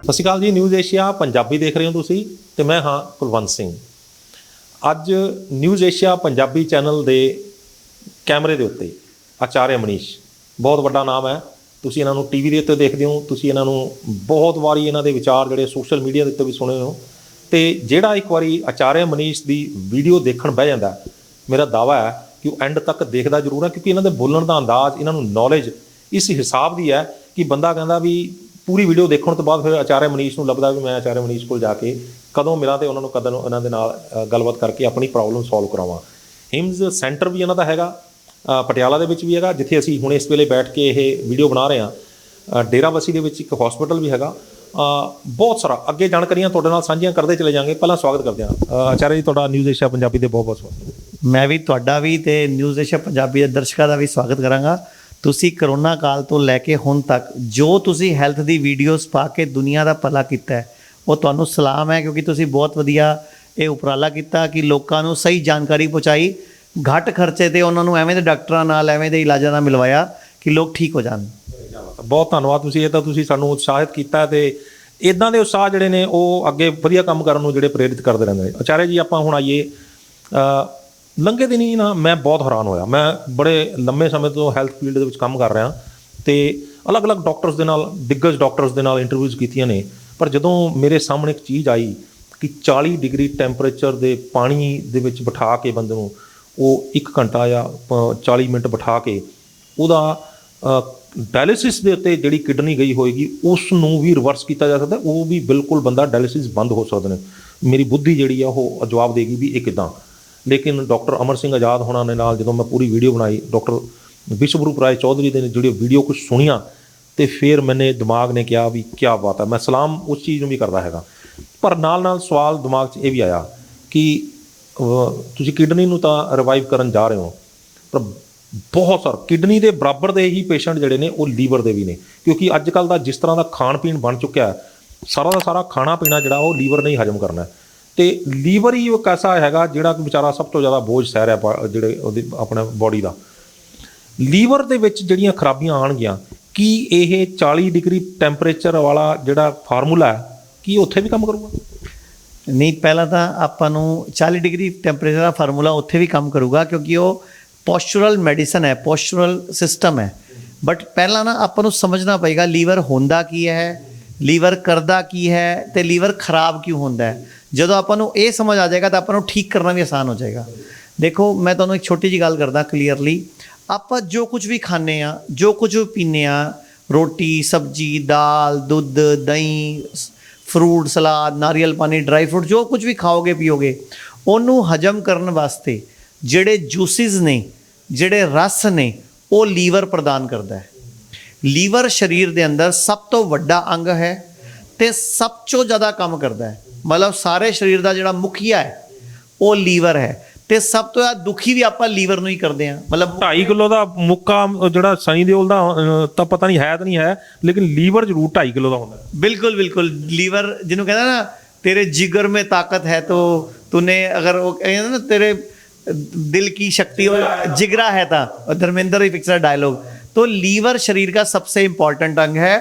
ਸਤਿ ਸ਼੍ਰੀ ਅਕਾਲ ਜੀ। News Asia Punjabi ਦੇਖ ਰਹੇ ਹੋ ਤੁਸੀਂ ਤੇ ਮੈਂ ਹਾਂ ਕੁਲਵੰਤ ਸਿੰਘ। ਅੱਜ ਨਿਊਜ਼ ਏਸ਼ੀਆ ਪੰਜਾਬੀ ਚੈਨਲ ਦੇ ਕੈਮਰੇ ਦੇ ਉੱਤੇ ਆਚਾਰਿਆ ਮਨੀਸ਼ ਬਹੁਤ ਵੱਡਾ ਨਾਮ ਹੈ। ਤੁਸੀਂ ਇਹਨਾਂ ਨੂੰ ਟੀਵੀ ਦੇ ਉੱਤੇ ਦੇਖਦੇ ਹੋ, ਤੁਸੀਂ ਇਹਨਾਂ ਨੂੰ ਬਹੁਤ ਵਾਰੀ ਇਹਨਾਂ ਦੇ ਵਿਚਾਰ ਜਿਹੜੇ ਸੋਸ਼ਲ ਮੀਡੀਆ ਦੇ ਉੱਤੇ ਵੀ ਸੁਣੇ ਹੋ। ਤੇ ਜਿਹੜਾ ਇੱਕ ਵਾਰੀ ਆਚਾਰਿਆ ਮਨੀਸ਼ ਦੀ ਵੀਡੀਓ ਦੇਖਣ ਬਹਿ ਜਾਂਦਾ, ਮੇਰਾ ਦਾਅਵਾ ਹੈ ਕਿ ਉਹ ਐਂਡ ਤੱਕ ਦੇਖਦਾ ਜ਼ਰੂਰ ਹੈ, ਕਿਉਂਕਿ ਇਹਨਾਂ ਦੇ ਬੋਲਣ ਦਾ ਅੰਦਾਜ਼, ਇਹਨਾਂ ਨੂੰ ਨੌਲੇਜ ਇਸ ਹਿਸਾਬ ਦੀ ਹੈ ਕਿ ਬੰਦਾ ਕਹਿੰਦਾ ਵੀ ਪੂਰੀ ਵੀਡੀਓ ਦੇਖਣ ਤੋਂ ਬਾਅਦ ਫਿਰ ਆਚਾਰਿਆ ਮਨੀਸ਼ ਨੂੰ ਲੱਭਦਾ ਵੀ ਮੈਂ ਆਚਾਰਿਆ ਮਨੀਸ਼ ਕੋਲ ਜਾ ਕੇ ਕਦੋਂ ਮਿਲਾਂ ਤੇ ਉਹਨਾਂ ਨੂੰ ਕਦੋਂ ਇਹਨਾਂ ਦੇ ਨਾਲ ਗੱਲਬਾਤ ਕਰਕੇ ਆਪਣੀ ਪ੍ਰੋਬਲਮ ਸੋਲਵ ਕਰਾਵਾਂ। ਹਿਮਜ਼ ਸੈਂਟਰ ਵੀ ਇਹਨਾਂ ਦਾ ਹੈਗਾ, ਪਟਿਆਲਾ ਦੇ ਵਿੱਚ ਵੀ ਹੈਗਾ, ਜਿੱਥੇ ਅਸੀਂ ਹੁਣ ਇਸ ਵੇਲੇ ਬੈਠ ਕੇ ਇਹ ਵੀਡੀਓ ਬਣਾ ਰਹੇ ਹਾਂ। ਡੇਰਾਬੱਸੀ ਦੇ ਵਿੱਚ ਇੱਕ ਹਸਪੀਟਲ ਵੀ ਹੈਗਾ। ਬਹੁਤ ਸਾਰਾ ਅੱਗੇ ਜਾਣਕਾਰੀਆਂ ਤੁਹਾਡੇ ਨਾਲ ਸਾਂਝੀਆਂ ਕਰਦੇ ਚਲੇ ਜਾਵਾਂਗੇ। ਪਹਿਲਾਂ ਸਵਾਗਤ ਕਰਦੇ ਹਾਂ ਆਚਾਰਿਆ ਜੀ ਤੁਹਾਡਾ ਨਿਊਜ਼ ਏਸ਼ੀਆ ਪੰਜਾਬੀ ਦੇ ਬਹੁਤ ਬਹੁਤ ਸਵਾਗਤ। ਮੈਂ ਵੀ ਤੁਹਾਡਾ ਵੀ ਤੇ ਨਿਊਜ਼ ਏਸ਼ੀਆ ਪੰਜਾਬੀ ਦੇ ਦਰਸ਼ਕਾਂ ਦਾ ਵੀ ਸਵਾਗਤ ਕਰਾਂਗਾ। ਤੁਸੀਂ ਕਰੋਨਾ ਕਾਲ ਤੋਂ ਲੈ ਕੇ ਹੁਣ ਤੱਕ ਜੋ ਤੁਸੀਂ ਹੈਲਥ ਦੀ ਵੀਡੀਓਜ਼ ਪਾ ਕੇ ਦੁਨੀਆ ਦਾ ਭਲਾ ਕੀਤਾ ਹੈ, ਉਹ ਤੁਹਾਨੂੰ ਸਲਾਮ ਹੈ, ਕਿਉਂਕਿ ਤੁਸੀਂ ਬਹੁਤ ਵਧੀਆ ਇਹ ਉਪਰਾਲਾ ਕੀਤਾ ਕਿ ਲੋਕਾਂ ਨੂੰ ਸਹੀ ਜਾਣਕਾਰੀ ਪਹੁੰਚਾਈ, ਘੱਟ ਖਰਚੇ ਤੇ ਉਹਨਾਂ ਨੂੰ ਐਵੇਂ ਦੇ ਡਾਕਟਰਾਂ ਨਾਲ ਐਵੇਂ ਦੇ ਇਲਾਜਾਂ ਨਾਲ ਮਿਲਵਾਇਆ ਕਿ ਲੋਕ ਠੀਕ ਹੋ ਜਾਣ। ਬਹੁਤ ਧੰਨਵਾਦ। ਤੁਸੀਂ ਸਾਨੂੰ ਉਤਸ਼ਾਹਿਤ ਕੀਤਾ ਤੇ ਇੱਦਾਂ ਦੇ ਉਤਸ਼ਾਹ ਜਿਹੜੇ ਨੇ ਉਹ ਅੱਗੇ ਵਧੀਆ ਕੰਮ ਕਰਨ ਨੂੰ ਜਿਹੜੇ ਪ੍ਰੇਰਿਤ ਕਰਦੇ ਰਹਿੰਦੇ ਨੇ। ਆਚਾਰਿਆ ਜੀ ਆਪਾਂ ਹੁਣ ਆਈਏ, ਲੰਘੇ ਦਿਨ ਹੀ ਨਾ ਮੈਂ ਬਹੁਤ ਹੈਰਾਨ ਹੋਇਆ। ਮੈਂ ਬੜੇ ਲੰਮੇ ਸਮੇਂ ਤੋਂ ਹੈਲਥ ਫੀਲਡ ਦੇ ਵਿੱਚ ਕੰਮ ਕਰ ਰਿਹਾ ਅਤੇ ਅਲੱਗ-ਅਲੱਗ ਡਾਕਟਰਸ ਦੇ ਨਾਲ, ਦਿੱਗਜ ਡਾਕਟਰਸ ਦੇ ਨਾਲ ਇੰਟਰਵਿਊਜ਼ ਕੀਤੀਆਂ ਨੇ, ਪਰ ਜਦੋਂ ਮੇਰੇ ਸਾਹਮਣੇ ਇੱਕ ਚੀਜ਼ ਆਈ ਕਿ 40 ਡਿਗਰੀ ਟੈਂਪਰੇਚਰ ਦੇ ਪਾਣੀ ਦੇ ਵਿੱਚ ਬਿਠਾ ਕੇ ਬੰਦੇ ਨੂੰ ਉਹ 1 ਘੰਟਾ ਜਾਂ 40 ਮਿੰਟ ਬਿਠਾ ਕੇ ਉਹਦਾ ਡਾਇਲਿਸਿਸ ਦੇ ਉੱਤੇ ਜਿਹੜੀ ਕਿਡਨੀ ਗਈ ਹੋਏਗੀ ਉਸ ਨੂੰ ਵੀ ਰਿਵਰਸ ਕੀਤਾ ਜਾ ਸਕਦਾ, ਉਹ ਵੀ ਬਿਲਕੁਲ ਬੰਦਾ ਡਾਇਲਿਸਿਸ ਬੰਦ ਹੋ ਸਕਦੇ ਨੇ। ਮੇਰੀ ਬੁੱਧੀ ਜਿਹੜੀ ਆ ਉਹ ਜਵਾਬ ਦੇਗੀ ਵੀ ਇਹ ਕਿੱਦਾਂ। ਲੇਕਿਨ ਡਾਕਟਰ ਅਮਰ ਸਿੰਘ ਆਜ਼ਾਦ ਹੋਣਾ ਦੇ ਨਾਲ ਜਦੋਂ ਮੈਂ ਪੂਰੀ ਵੀਡੀਓ ਬਣਾਈ, ਡਾਕਟਰ ਵਿਸ਼ਵਰੂਪ ਰਾਏ ਚੌਧਰੀ ਦੇ ਜਿਹੜੀ ਵੀਡੀਓ ਕੁਛ ਸੁਣੀਆਂ ਅਤੇ ਫਿਰ ਮੈਨੇ ਦਿਮਾਗ ਨੇ ਕਿਹਾ ਵੀ ਕਿਆ ਬਾਤ ਹੈ। ਮੈਂ ਸਲਾਮ ਉਸ ਚੀਜ਼ ਨੂੰ ਵੀ ਕਰਦਾ ਹੈਗਾ, ਪਰ ਨਾਲ ਨਾਲ ਸਵਾਲ ਦਿਮਾਗ 'ਚ ਇਹ ਵੀ ਆਇਆ ਕਿ ਤੁਸੀਂ ਕਿਡਨੀ ਨੂੰ ਤਾਂ ਰਿਵਾਈਵ ਕਰਨ ਜਾ ਰਹੇ ਹੋ, ਪਰ ਬਹੁਤ ਸਾਰਾ ਕਿਡਨੀ ਦੇ ਬਰਾਬਰ ਦੇ ਹੀ ਪੇਸ਼ੈਂਟ ਜਿਹੜੇ ਨੇ ਉਹ ਲੀਵਰ ਦੇ ਵੀ ਨੇ, ਕਿਉਂਕਿ ਅੱਜ ਕੱਲ੍ਹ ਦਾ ਜਿਸ ਤਰ੍ਹਾਂ ਦਾ ਖਾਣ ਪੀਣ ਬਣ ਚੁੱਕਿਆ, ਸਾਰਾ ਦਾ ਸਾਰਾ ਖਾਣਾ ਪੀਣਾ ਜਿਹੜਾ ਉਹ ਲੀਵਰ ਨੇ ਹੀ ਹਜ਼ਮ ਕਰਨਾ। ਅਤੇ ਲੀਵਰ ਹੀ ਇੱਕ ਐਸਾ ਹੈਗਾ ਜਿਹੜਾ ਕਿ ਵਿਚਾਰਾ ਸਭ ਤੋਂ ਜ਼ਿਆਦਾ ਬੋਝ ਸਹਿ ਰਿਹਾ ਜਿਹੜੇ ਉਹਦੇ ਆਪਣੇ ਬੋਡੀ ਦਾ। ਲੀਵਰ ਦੇ ਵਿੱਚ ਜਿਹੜੀਆਂ ਖਰਾਬੀਆਂ ਆਉਣਗੀਆਂ, ਕੀ ਇਹ 40 ਡਿਗਰੀ ਟੈਂਪਰੇਚਰ ਵਾਲਾ ਜਿਹੜਾ ਫਾਰਮੂਲਾ ਹੈ ਕੀ ਉੱਥੇ ਵੀ ਕੰਮ ਕਰੂਗਾ? ਨਹੀਂ, ਪਹਿਲਾਂ ਤਾਂ ਆਪਾਂ ਨੂੰ 40 ਡਿਗਰੀ ਟੈਂਪਰੇਚਰ ਦਾ ਫਾਰਮੂਲਾ ਉੱਥੇ ਵੀ ਕੰਮ ਕਰੂਗਾ, ਕਿਉਂਕਿ ਉਹ ਪੋਸਚਰਲ ਮੈਡੀਸਨ ਹੈ, ਪੋਸਚਰਲ ਸਿਸਟਮ ਹੈ। ਬਟ ਪਹਿਲਾਂ ਨਾ ਆਪਾਂ ਨੂੰ ਸਮਝਣਾ ਪਏਗਾ ਲੀਵਰ ਹੁੰਦਾ ਕੀ ਹੈ, ਲੀਵਰ ਕਰਦਾ ਕੀ ਹੈ ਅਤੇ ਲੀਵਰ ਖਰਾਬ ਕਿਉਂ ਹੁੰਦਾ ਹੈ। ਜਦੋਂ ਆਪਾਂ ਨੂੰ ਇਹ ਸਮਝ ਆ ਜਾਏਗਾ ਤਾਂ ਆਪਾਂ ਨੂੰ ਠੀਕ ਕਰਨਾ ਵੀ ਆਸਾਨ ਹੋ ਜਾਏਗਾ। ਦੇਖੋ, ਮੈਂ ਤੁਹਾਨੂੰ ਇੱਕ ਛੋਟੀ ਜਿਹੀ ਗੱਲ ਕਰਦਾ ਕਲੀਅਰਲੀ। ਆਪਾਂ ਜੋ ਕੁਝ ਵੀ ਖਾਂਦੇ ਹਾਂ, ਜੋ ਕੁਝ ਵੀ ਪੀਂਦੇ ਹਾਂ, ਰੋਟੀ, ਸਬਜ਼ੀ, ਦਾਲ, ਦੁੱਧ, ਦਹੀਂ, ਫਰੂਟ, ਸਲਾਦ, ਨਾਰੀਅਲ ਪਾਣੀ, ਡਰਾਈ ਫਰੂਟ, ਜੋ ਕੁਝ ਵੀ ਖਾਓਗੇ ਪੀਓਗੇ, ਉਹਨੂੰ ਹਜਮ ਕਰਨ ਵਾਸਤੇ ਜਿਹੜੇ ਜੂਸਿਸ ਨੇ, ਜਿਹੜੇ ਰਸ ਨੇ, ਉਹ ਲੀਵਰ ਪ੍ਰਦਾਨ ਕਰਦਾ ਹੈ। ਲੀਵਰ ਸਰੀਰ ਦੇ ਅੰਦਰ ਸਭ ਤੋਂ ਵੱਡਾ ਅੰਗ ਹੈ ਅਤੇ ਸਭ ਤੋਂ ਜ਼ਿਆਦਾ ਕੰਮ ਕਰਦਾ ਹੈ। ਮਤਲਬ ਸਾਰੇ ਸਰੀਰ ਦਾ ਜਿਹੜਾ ਮੁਖੀਆ ਹੈ ਉਹ ਲੀਵਰ ਹੈ, ਅਤੇ ਸਭ ਤੋਂ ਜ਼ਿਆਦਾ ਦੁਖੀ ਵੀ ਆਪਾਂ ਲੀਵਰ ਨੂੰ ਹੀ ਕਰਦੇ ਹਾਂ। ਮਤਲਬ 2.5 ਕਿਲੋ ਦਾ ਮੁੱਕਾ ਜਿਹੜਾ ਸਨੀ ਦਿਓਲ ਦਾ ਤਾਂ ਪਤਾ ਨਹੀਂ ਹੈ ਤਾਂ ਨਹੀਂ ਹੈ, ਲੇਕਿਨ ਲੀਵਰ ਜ਼ਰੂਰ 2.5 ਕਿਲੋ ਦਾ ਹੁੰਦਾ। ਬਿਲਕੁਲ ਬਿਲकुल। ਲੀਵਰ ਜਿਹਨੂੰ ਕਹਿੰਦਾ ਨਾ ਤੇਰੇ ਜਿਗਰ ਮੇਂ ਤਾਕਤ ਹੈ ਤੋ ਤੂਨੇ ਅਗਰ ਉਹ ਕਹਿੰਦਾ ਨਾ ਤੇਰੇ दिल की शक्ति और जिगरा है था, धर्मेंद्र ही फिक्सर डायलॉग। तो लीवर शरीर का सबसे इम्पॉर्टेंट अंग है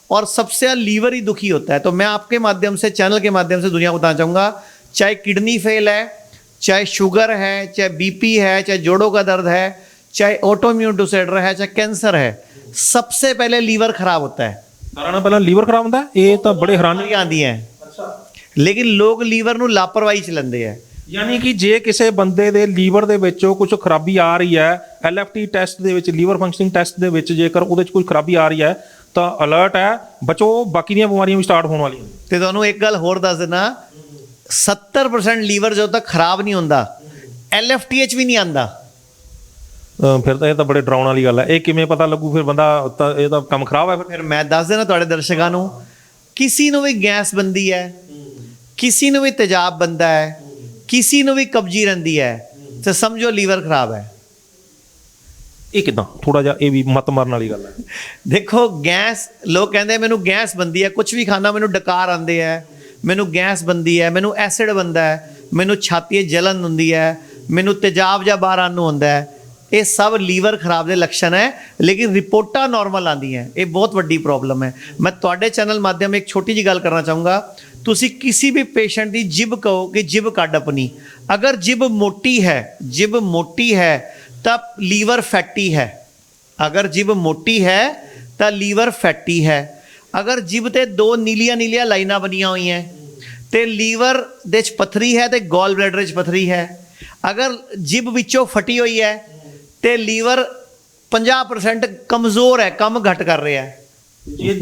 और सबसे लीवर ही दुखी होता है। तो मैं आपके माध्यम से, चैनल के माध्यम से दुनिया को बताना चाहूँगा, चाहे किडनी फेल है, चाहे शुगर है, चाहे बीपी है, चाहे जोड़ों का दर्द है, चाहे ऑटोइम्यून डिसऑर्डर है, चाहे कैंसर है, सबसे पहले लीवर खराब होता है। ਸਾਰਿਆਂ ਨਾਲ ਪਹਿਲਾਂ ਲੀਵਰ ਖਰਾਬ ਹੁੰਦਾ। ਇਹ ਤਾਂ ਬੜੇ ਹੈਰਾਨੀ आती हैं, लेकिन लोग लीवर ਨੂੰ ਲਾਪਰਵਾਹੀ ਚ ਲੈਂਦੇ ਹੈ। ਯਾਨੀ ਕਿ ਜੇ ਕਿਸੇ ਬੰਦੇ ਦੇ ਲੀਵਰ ਦੇ ਵਿੱਚੋਂ ਕੁਝ ਖਰਾਬੀ ਆ ਰਹੀ ਹੈ, LFT ਟੈਸਟ ਦੇ ਵਿੱਚ, ਲੀਵਰ ਫੰਕਸ਼ਨਿੰਗ ਟੈਸਟ ਦੇ ਵਿੱਚ ਜੇਕਰ ਉਹਦੇ 'ਚ ਕੋਈ ਖਰਾਬੀ ਆ ਰਹੀ ਹੈ ਤਾਂ ਅਲਰਟ ਹੈ, ਬਚੋ, ਬਾਕੀ ਦੀਆਂ ਬਿਮਾਰੀਆਂ ਵੀ ਸਟਾਰਟ ਹੋਣ ਵਾਲੀਆਂ। ਤੇ ਤੁਹਾਨੂੰ ਇੱਕ ਗੱਲ ਹੋਰ ਦੱਸ ਦੇਣਾ, 70% ਲੀਵਰ ਜਦੋਂ ਤੱਕ ਖਰਾਬ ਨਹੀਂ ਹੁੰਦਾ, LFTH ਵੀ ਨਹੀਂ ਆਉਂਦਾ। ਫਿਰ ਤਾਂ ਇਹ ਤਾਂ ਬੜੇ ਡਰਾਉਣ ਵਾਲੀ ਗੱਲ ਹੈ। ਇਹ ਕਿਵੇਂ ਪਤਾ ਲੱਗੂ ਫਿਰ ਬੰਦਾ ਤਾਂ ਇਹ ਤਾਂ ਕੰਮ ਖਰਾਬ ਹੈ। ਫਿਰ ਮੈਂ ਦੱਸ ਦੇਣਾ ਤੁਹਾਡੇ ਦਰਸ਼ਕਾਂ ਨੂੰ, ਕਿਸੇ ਨੂੰ ਵੀ ਗੈਸ ਬਣਦੀ ਹੈ, ਕਿਸੇ ਨੂੰ ਵੀ ਤੇਜ਼ਾਬ ਬਣਦਾ ਹੈ, ਕਿਸੇ ਨੂੰ ਵੀ ਕਬਜੀ ਰਹਿੰਦੀ ਹੈ, ਤੇ ਸਮਝੋ ਲੀਵਰ ਖਰਾਬ ਹੈ। ਇਹ ਕਿੱਦਾਂ? ਥੋੜਾ ਜਿਹਾ ਇਹ ਵੀ ਮੱਤ ਮਾਰਨ ਵਾਲੀ ਗੱਲ ਹੈ। ਦੇਖੋ, ਗੈਸ, ਲੋਕ ਕਹਿੰਦੇ ਮੈਨੂੰ ਗੈਸ ਬਣਦੀ ਹੈ, ਕੁਝ ਵੀ ਖਾਣਾ ਮੈਨੂੰ ਡਕਾਰ ਆਉਂਦੇ ਹੈ, ਮੈਨੂੰ ਗੈਸ ਬਣਦੀ ਹੈ, ਮੈਨੂੰ ਐਸਿਡ ਬਣਦਾ ਹੈ, ਮੈਨੂੰ ਛਾਤੀ 'ਚ ਜਲਨ ਹੁੰਦੀ ਹੈ, ਮੈਨੂੰ ਤੇਜ਼ਾਬ ਜਾਂ ਬਾਹਰ ਆਉਣ ਨੂੰ ਹੁੰਦਾ ਹੈ। ਇਹ ਸਭ ਲੀਵਰ ਖਰਾਬ ਦੇ ਲੱਛਣ ਹੈ, ਲੇਕਿਨ ਰਿਪੋਰਟਾਂ ਨਾਰਮਲ ਆਉਂਦੀਆਂ। ਇਹ ਬਹੁਤ ਵੱਡੀ ਪ੍ਰੋਬਲਮ ਹੈ। ਮੈਂ ਤੁਹਾਡੇ ਚੈਨਲ ਮਾਧਿਅਮ ਇੱਕ ਛੋਟੀ ਜਿਹੀ ਗੱਲ ਕਰਨਾ ਚਾਹੂੰਗਾ। ਤੁਸੀਂ ਕਿਸੇ ਵੀ ਪੇਸ਼ੈਂਟ ਦੀ ਜਿਬ ਕਹੋ ਕਿ ਜਿਬ ਕੱਢ ਆਪਣੀ, ਅਗਰ ਜਿਬ ਮੋਟੀ ਹੈ ਤਾਂ ਲੀਵਰ ਫੈਟੀ ਹੈ। ਅਗਰ ਜਿਬ ਮੋਟੀ ਹੈ ਤਾਂ ਲੀਵਰ ਫੈਟੀ ਹੈ। ਅਗਰ ਜਿਬ ਤੇ 2 ਨੀਲੀਆਂ ਲਾਈਨਾਂ ਬਣੀਆਂ ਹੋਈਆਂ ਤੇ ਲੀਵਰ ਦੇ 'ਚ ਪੱਥਰੀ ਹੈ ਤੇ ਗੋਲ ਬਲੈਡਰ 'ਚ ਪੱਥਰੀ ਹੈ। ਅਗਰ ਜਿਬ ਵਿੱਚੋਂ ਫਟੀ ਹੋਈ ਹੈ ਤੇ ਲੀਵਰ 50% ਕਮਜ਼ੋਰ ਹੈ, ਕੰਮ ਘੱਟ ਕਰ ਰਿਹਾ ਹੈ। ਜੇ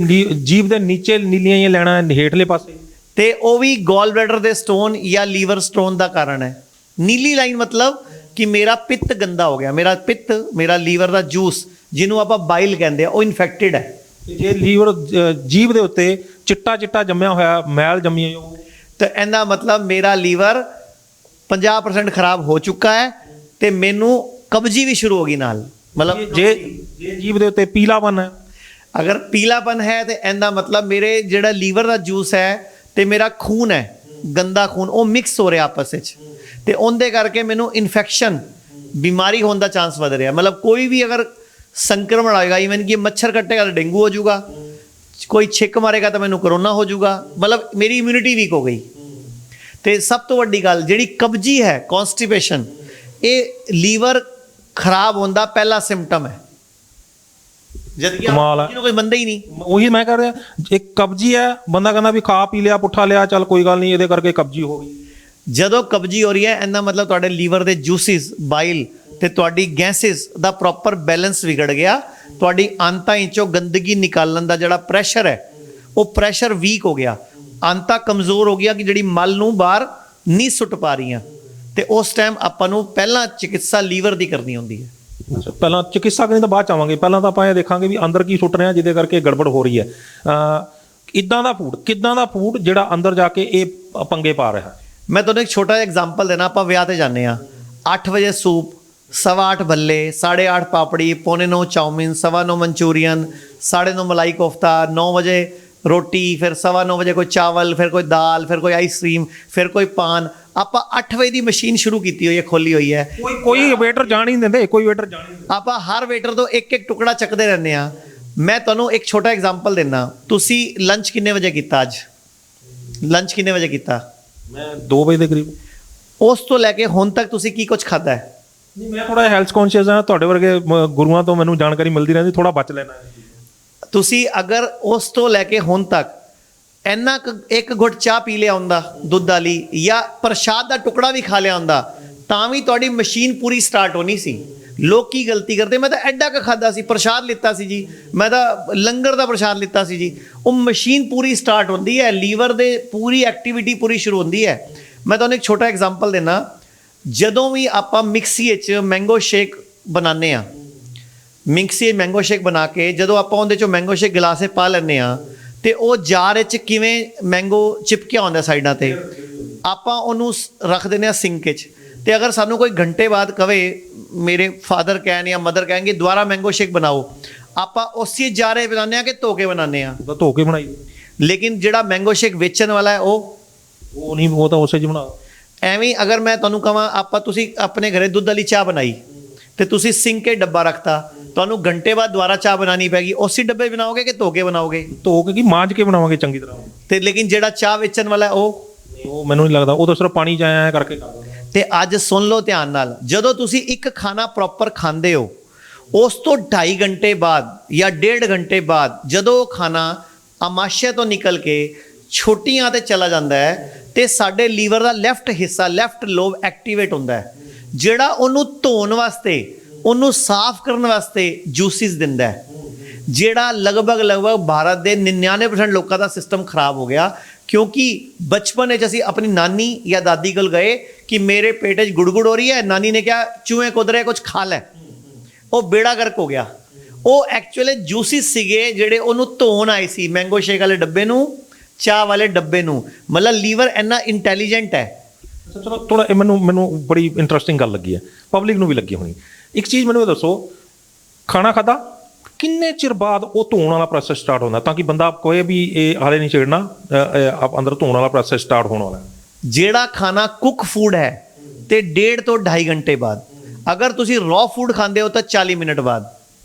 ਜੀਭ ਦੇ ਨੀਚੇ ਨੀਲੀਆਂ ਹੀ ਲੈਣਾ ਹੇਠਲੇ ਪਾਸੇ, ਤੇ ਉਹ ਵੀ ਗੋਲ ਬਲੈਡਰ ਦੇ ਸਟੋਨ ਜਾਂ ਲੀਵਰ ਸਟੋਨ ਦਾ ਕਾਰਨ ਹੈ। ਨੀਲੀ ਲਾਈਨ ਮਤਲਬ ਕਿ ਮੇਰਾ ਪਿੱਤ ਗੰਦਾ ਹੋ ਗਿਆ, ਮੇਰਾ ਲੀਵਰ ਦਾ ਜੂਸ ਜਿਹਨੂੰ ਆਪਾਂ ਬਾਈਲ ਕਹਿੰਦੇ ਆ, ਉਹ ਇਨਫੈਕਟਡ ਹੈ। ਜੇ ਲੀਵਰ ਜੀਭ ਦੇ ਉੱਤੇ ਚਿੱਟਾ ਜੰਮਿਆ ਹੋਇਆ, ਮੈਲ ਜੰਮੀ ਹੋਈ, ਤਾਂ ਇਹਦਾ ਮਤਲਬ ਮੇਰਾ ਲੀਵਰ 50% ਖਰਾਬ ਹੋ ਚੁੱਕਾ ਹੈ ਤੇ ਮੈਨੂੰ ਕਬਜੀ ਵੀ ਸ਼ੁਰੂ ਹੋ ਗਈ ਨਾਲ। ਮਤਲਬ ਜੇ ਜੀਭ ਦੇ ਉੱਤੇ ਪੀਲਾਪਨ ਹੈ, ਅਗਰ ਪੀਲਾਪਨ ਹੈ ਤੇ ਇਹਦਾ ਮਤਲਬ ਮੇਰੇ ਜਿਹੜਾ ਲੀਵਰ ਦਾ ਜੂਸ ਹੈ ਤੇ ਮੇਰਾ ਖੂਨ ਹੈ, ਗੰਦਾ ਖੂਨ, ਉਹ ਮਿਕਸ ਹੋ ਰਿਹਾ ਆਪਸ ਵਿੱਚ, ਤੇ ਉਹਦੇ ਕਰਕੇ ਮੈਨੂੰ ਇਨਫੈਕਸ਼ਨ, ਬਿਮਾਰੀ ਹੋਣ ਦਾ ਚਾਂਸ ਵਧ ਰਿਹਾ। ਮਤਲਬ ਕੋਈ ਵੀ ਅਗਰ ਸੰਕਰਮਣ ਆਏਗਾ, ਇਵਨ ਕਿ ਮੱਛਰ ਕੱਟੇਗਾ ਤਾਂ ਡੇਂਗੂ ਹੋ ਜਾਊਗਾ, ਕੋਈ ਛਿੱਕ ਮਾਰੇਗਾ ਤਾਂ ਮੈਨੂੰ ਕਰੋਨਾ ਹੋ ਜਾਊਗਾ। ਮਤਲਬ ਮੇਰੀ ਇਮਿਊਨਿਟੀ ਵੀਕ ਹੋ ਗਈ। ਤੇ ਸਭ ਤੋਂ ਵੱਡੀ ਗੱਲ ਜਿਹੜੀ ਕਬਜੀ ਹੈ, ਕੌਨਸਟੀਪੇਸ਼ਨ, ਇਹ ਲੀਵਰ ਖਰਾਬ ਹੋਣ ਦਾ ਪਹਿਲਾ ਸਿੰਪਟਮ ਹੈ, ਜਦ ਕਿ ਜਿਹਨੂੰ ਕੋਈ ਮੰਨਦਾ ਹੀ ਨਹੀਂ। ਉਹੀ ਮੈਂ ਕਰ ਰਿਹਾ, ਇੱਕ ਕਬਜੀ ਹੈ, ਬੰਦਾ ਕਹਿੰਦਾ ਵੀ ਖਾ ਪੀ ਲਿਆ, ਪੁੱਠਾ ਲਿਆ, ਚੱਲ ਕੋਈ ਗੱਲ ਨਹੀਂ, ਇਹਦੇ ਕਰਕੇ ਕਬਜੀ ਹੋ ਗਈ। ਜਦੋਂ ਕਬਜੀ ਹੋ ਰਹੀ ਹੈ, ਇਹਦਾ ਮਤਲਬ ਤੁਹਾਡੇ ਲੀਵਰ ਦੇ ਜੂਸਿਸ, ਬਾਈਲ ਤੇ ਤੁਹਾਡੀ ਗੈਸਿਸ ਦਾ ਪ੍ਰੋਪਰ ਬੈਲੈਂਸ ਵਿਗੜ ਗਿਆ। ਤੁਹਾਡੀ ਆਂਤਾਂ ਵਿੱਚੋਂ ਗੰਦਗੀ ਨਿਕਾਲਣ ਦਾ ਜਿਹੜਾ ਪ੍ਰੈਸ਼ਰ ਹੈ, ਉਹ ਪ੍ਰੈਸ਼ਰ ਵੀਕ ਹੋ ਗਿਆ। ਆਂਤਾਂ ਕਮਜ਼ੋਰ ਹੋ ਗਿਆ ਕਿ ਜਿਹੜੀ ਮਲ ਨੂੰ ਬਾਹਰ ਨਹੀਂ ਸੁੱਟ ਪਾ ਰਹੀਆਂ, ਤੇ ਉਸ ਟਾਈਮ ਆਪਾਂ ਨੂੰ ਪਹਿਲਾਂ ਚਿਕਿਤਸਾ ਲੀਵਰ ਦੀ ਕਰਨੀ ਹੁੰਦੀ ਹੈ। ਪਹਿਲਾਂ ਚਿਕਿਤਸਾ ਕਰਨੀ ਤਾਂ ਬਾਅਦ ਚ ਆਵਾਂਗੇ, ਪਹਿਲਾਂ ਤਾਂ ਆਪਾਂ ਇਹ ਦੇਖਾਂਗੇ ਵੀ ਅੰਦਰ ਕੀ ਸੁੱਟ ਰਿਹਾ ਜਿਹਦੇ ਕਰਕੇ ਗੜਬੜ ਹੋ ਰਹੀ ਹੈ। ਕਿੱਦਾਂ ਦਾ ਫੂਡ ਜਿਹੜਾ ਅੰਦਰ ਜਾ ਕੇ ਇਹ ਪੰਗੇ ਪਾ ਰਿਹਾ। ਮੈਂ ਤੁਹਾਨੂੰ ਇੱਕ ਛੋਟਾ ਜਿਹਾ ਐਗਜ਼ਾਮਪਲ ਦੇਣਾ। ਆਪਾਂ ਵਿਆਹ ਤੇ ਜਾਂਦੇ ਹਾਂ, 8 ਵਜੇ ਸੂਪ, 8:15 ਭੱਲੇ, 8:30 ਪਾਪੜੀ, 9:45 ਚਾਊਮਿਨ, 9:15 ਮਨਚੂਰੀਅਨ, 9:30 ਮਲਾਈ ਕੋਫਤਾ, 9 ਵਜੇ ਰੋਟੀ, ਫਿਰ 9:15 ਵਜੇ ਕੋਈ ਚਾਵਲ, ਫਿਰ ਕੋਈ ਦਾਲ, ਫਿਰ ਕੋਈ ਆਈਸਕ੍ਰੀਮ, ਫਿਰ ਕੋਈ ਪਾਨ। ਆਪਾਂ 8 ਵਜੇ ਦੀ ਮਸ਼ੀਨ ਸ਼ੁਰੂ ਕੀਤੀ ਹੋਈ ਹੈ, ਖੋਲੀ ਹੋਈ ਹੈ। ਕੋਈ ਵੇਟਰ ਜਾਣ ਹੀ ਨਹੀਂ ਦਿੰਦੇ, ਆਪਾਂ ਹਰ ਵੇਟਰ ਤੋਂ ਇੱਕ ਟੁਕੜਾ ਚੱਕਦੇ ਰਹਿੰਦੇ ਹਾਂ। ਮੈਂ ਤੁਹਾਨੂੰ ਇੱਕ ਛੋਟਾ ਐਗਜ਼ਾਮਪਲ ਦਿੰਦਾ। ਤੁਸੀਂ ਲੰਚ ਕਿੰਨੇ ਵਜੇ ਕੀਤਾ? ਅੱਜ ਲੰਚ ਕਿੰਨੇ ਵਜੇ ਕੀਤਾ? ਮੈਂ 2 ਵਜੇ ਦੇ ਕਰੀਬ। ਉਸ ਤੋਂ ਲੈ ਕੇ ਹੁਣ ਤੱਕ ਤੁਸੀਂ ਕੀ ਕੁਝ ਖਾਧਾ ਹੈ? ਨਹੀਂ, ਮੈਂ ਥੋੜਾ ਹੈਲਥ ਕੌਨਸ਼ੀਅਸ ਹਾਂ। ਤੁਹਾਡੇ ਵਰਗੇ ਗੁਰੂਆਂ ਤੋਂ ਮੈਨੂੰ ਜਾਣਕਾਰੀ ਮਿਲਦੀ ਰਹਿੰਦੀ, ਥੋੜਾ ਬਚ ਲੈਣਾ। ਤੁਸੀਂ ਅਗਰ ਉਸ ਤੋਂ ਲੈ ਕੇ ਹੁਣ ਤੱਕ ਇੰਨਾ ਇੱਕ ਘੁੱਟ ਚਾਹ ਪੀ ਲਿਆ ਹੁੰਦਾ ਦੁੱਧ ਵਾਲੀ, ਜਾਂ ਪ੍ਰਸ਼ਾਦ ਦਾ ਟੁਕੜਾ ਵੀ ਖਾ ਲਿਆ ਹੁੰਦਾ, ਤਾਂ ਵੀ ਤੁਹਾਡੀ ਮਸ਼ੀਨ ਪੂਰੀ ਸਟਾਰਟ ਹੋਣੀ ਸੀ। ਲੋਕ ਕੀ ਗਲਤੀ ਕਰਦੇ, ਮੈਂ ਤਾਂ ਐਡਾ ਕੁ ਖਾਧਾ ਸੀ, ਪ੍ਰਸ਼ਾਦ ਲਿੱਤਾ ਸੀ ਜੀ, ਮੈਂ ਤਾਂ ਲੰਗਰ ਦਾ ਪ੍ਰਸ਼ਾਦ ਲਿੱਤਾ ਸੀ ਜੀ। ਉਹ ਮਸ਼ੀਨ ਪੂਰੀ ਸਟਾਰਟ ਹੁੰਦੀ ਹੈ, ਲੀਵਰ ਦੇ ਪੂਰੀ ਐਕਟੀਵਿਟੀ ਪੂਰੀ ਸ਼ੁਰੂ ਹੁੰਦੀ ਹੈ। ਮੈਂ ਤੁਹਾਨੂੰ ਇੱਕ ਛੋਟਾ ਐਗਜ਼ਾਮਪਲ ਦੇਣਾ। ਜਦੋਂ ਵੀ ਆਪਾਂ ਮਿਕਸੀ ਵਿੱਚ ਮੈਂਗੋ ਸ਼ੇਕ ਬਣਾਉਂਦੇ ਹਾਂ, ਮਿਕਸੀ ਮੈਂਗੋ ਸ਼ੇਕ ਬਣਾ ਕੇ ਜਦੋਂ ਆਪਾਂ ਉਹਦੇ 'ਚੋਂ ਮੈਂਗੋ ਸ਼ੇਕ ਗਲਾਸੇ ਪਾ ਲੈਂਦੇ ਹਾਂ, ਤੇ ਉਹ ਜਾਰ ਵਿੱਚ ਕਿਵੇਂ ਮੈਂਗੋ ਚਿਪਕਿਆ ਹੁੰਦਾ ਸਾਈਡਾਂ ਤੇ, ਆਪਾਂ ਉਹਨੂੰ ਰੱਖ ਦਿੰਦੇ ਹਾਂ ਸਿੰਕ 'ਚ। ਤੇ ਅਗਰ ਸਾਨੂੰ ਕੋਈ ਘੰਟੇ ਬਾਅਦ ਕਵੇ, ਮੇਰੇ ਫਾਦਰ ਕਹਿਣ ਜਾਂ ਮਦਰ ਕਹਿਣਗੇ ਦੁਬਾਰਾ ਮੈਂਗੋ ਸ਼ੇਕ ਬਣਾਓ, ਆਪਾਂ ਉਸੇ ਜਾਰੇ ਬਣਾਉਂਦੇ ਹਾਂ ਕਿ ਧੋ ਕੇ ਬਣਾਉਂਦੇ ਹਾਂ? ਧੋ ਕੇ ਬਣਾਈ। ਲੇਕਿਨ ਜਿਹੜਾ ਮੈਂਗੋ ਸ਼ੇਕ ਵੇਚਣ ਵਾਲਾ ਹੈ ਉਹ ਨਹੀਂ, ਉਹ ਤਾਂ ਉਸੇ 'ਚ ਬਣਾ। ਐਵੇਂ ਅਗਰ ਮੈਂ ਤੁਹਾਨੂੰ ਕਹਾਂ, ਤੁਸੀਂ ਆਪਣੇ ਘਰੇ ਦੁੱਧ ਵਾਲੀ ਚਾਹ ਬਣਾਈ ਤੇ ਤੁਸੀਂ ਸਿੰਕ 'ਚ ਡੱਬਾ ਰੱਖਤਾ, ਤੁਹਾਨੂੰ ਘੰਟੇ ਬਾਅਦ ਦੁਬਾਰਾ ਚਾਹ ਬਣਾਉਣੀ ਪੈਗੀ, ਉਸੇ ਡੱਬੇ ਬਣਾਓਗੇ ਕਿ ਧੋ ਕੇ ਬਣਾਓਗੇ? ਧੋ ਕੇ ਕੀ, ਮਾਂਜ ਕੇ ਬਣਾਵਾਂਗੇ ਚੰਗੀ ਤਰ੍ਹਾਂ। ਤੇ ਲੇਕਿਨ ਜਿਹੜਾ ਚਾਹ ਵੇਚਣ ਵਾਲਾ ਉਹ ਮੈਨੂੰ ਨਹੀਂ ਲੱਗਦਾ, ਉਹ ਤਾਂ ਸਿਰਫ ਪਾਣੀ 'ਚ ਆਇਆ ਕਰਕੇ ਕਰ ਦਿੰਦਾ। ਤੇ ਅੱਜ ਸੁਣ ਲਓ ਧਿਆਨ ਨਾਲ, ਜਦੋਂ ਤੁਸੀਂ ਇੱਕ ਖਾਣਾ ਪ੍ਰੋਪਰ ਖਾਂਦੇ ਹੋ, ਉਸ ਤੋਂ 2.5 ਘੰਟੇ ਬਾਅਦ ਜਾਂ 1.5 ਘੰਟੇ ਬਾਅਦ ਜਦੋਂ ਉਹ ਖਾਣਾ ਆਮਾਸ਼ਯ ਤੋਂ ਨਿਕਲ ਕੇ ਛੋਟੀਆਂ ਤੇ ਚਲਾ ਜਾਂਦਾ ਹੈ, ਤੇ ਸਾਡੇ ਲੀਵਰ ਦਾ ਲੈਫਟ ਹਿੱਸਾ, ਲੈਫਟ ਲੋਬ ਐਕਟੀਵੇਟ ਹੁੰਦਾ ਹੈ, ਜਿਹੜਾ ਉਹਨੂੰ ਧੋਣ ਵਾਸਤੇ, ਉਹਨੂੰ ਸਾਫ਼ ਕਰਨ ਵਾਸਤੇ ਜੂਸਿਸ ਦਿੰਦਾ ਹੈ। ਜਿਹੜਾ ਲਗਭਗ ਭਾਰਤ ਦੇ 99% ਲੋਕਾਂ ਦਾ ਸਿਸਟਮ ਖਰਾਬ ਹੋ ਗਿਆ, ਕਿਉਂਕਿ ਬਚਪਨ ਵਿੱਚ ਅਸੀਂ ਆਪਣੀ ਨਾਨੀ ਜਾਂ ਦਾਦੀ ਕੋਲ ਗਏ ਕਿ ਮੇਰੇ ਪੇਟ 'ਚ ਗੁੜਗੁੜ ਹੋ ਰਹੀ ਹੈ, ਨਾਨੀ ਨੇ ਕਿਹਾ ਚੂਹੇ ਕੁੱਦ ਰਹੇ, ਕੁਝ ਖਾ ਲੈ। ਉਹ ਬੇੜਾ ਗਰਕ ਹੋ ਗਿਆ। ਉਹ ਐਕਚੁਅਲੀ ਜੂਸਿਸ ਸੀਗੇ ਜਿਹੜੇ ਉਹਨੂੰ ਧੋਣ ਆਏ ਸੀ, ਮੈਂਗੋ ਸ਼ੇਕ ਵਾਲੇ ਡੱਬੇ ਨੂੰ, ਚਾਹ ਵਾਲੇ ਡੱਬੇ ਨੂੰ। ਮਤਲਬ ਲੀਵਰ ਇੰਨਾ ਇੰਟੈਲੀਜੈਂਟ ਹੈ। ਚਲੋ ਥੋੜਾ ਮੈਨੂੰ ਬੜੀ ਇੰਟਰਸਟਿੰਗ ਗੱਲ ਲੱਗੀ ਹੈ, ਪਬਲਿਕ ਨੂੰ ਵੀ ਲੱਗੀ ਹੋਣੀ। ਇੱਕ ਚੀਜ਼ ਮੈਨੂੰ ਇਹ ਦੱਸੋ, ਖਾਣਾ ਖਾਧਾ ਕਿੰਨੇ ਚਿਰ ਬਾਅਦ ਉਹ ਧੋਣ ਵਾਲਾ ਪ੍ਰੋਸੈਸ ਸਟਾਰਟ ਹੁੰਦਾ, ਤਾਂ ਕਿ ਬੰਦਾ ਕੋਈ ਵੀ ਇਹ ਹਾਲੇ ਨਹੀਂ ਛੇੜਨਾ, ਅੰਦਰ ਧੋਣ ਵਾਲਾ ਪ੍ਰੋਸੈਸ ਸਟਾਰਟ ਹੋਣ ਵਾਲਾ? ਜਿਹੜਾ ਖਾਣਾ ਕੁੱਕ ਫੂਡ ਹੈ ਤੇ 1.5 ਤੋਂ 2.5 ਘੰਟੇ ਬਾਅਦ, ਅਗਰ ਤੁਸੀਂ ਰॉ ਫੂਡ ਖਾਂਦੇ ਹੋ ਤਾਂ 40 ਮਿੰਟ ਬਾਅਦ,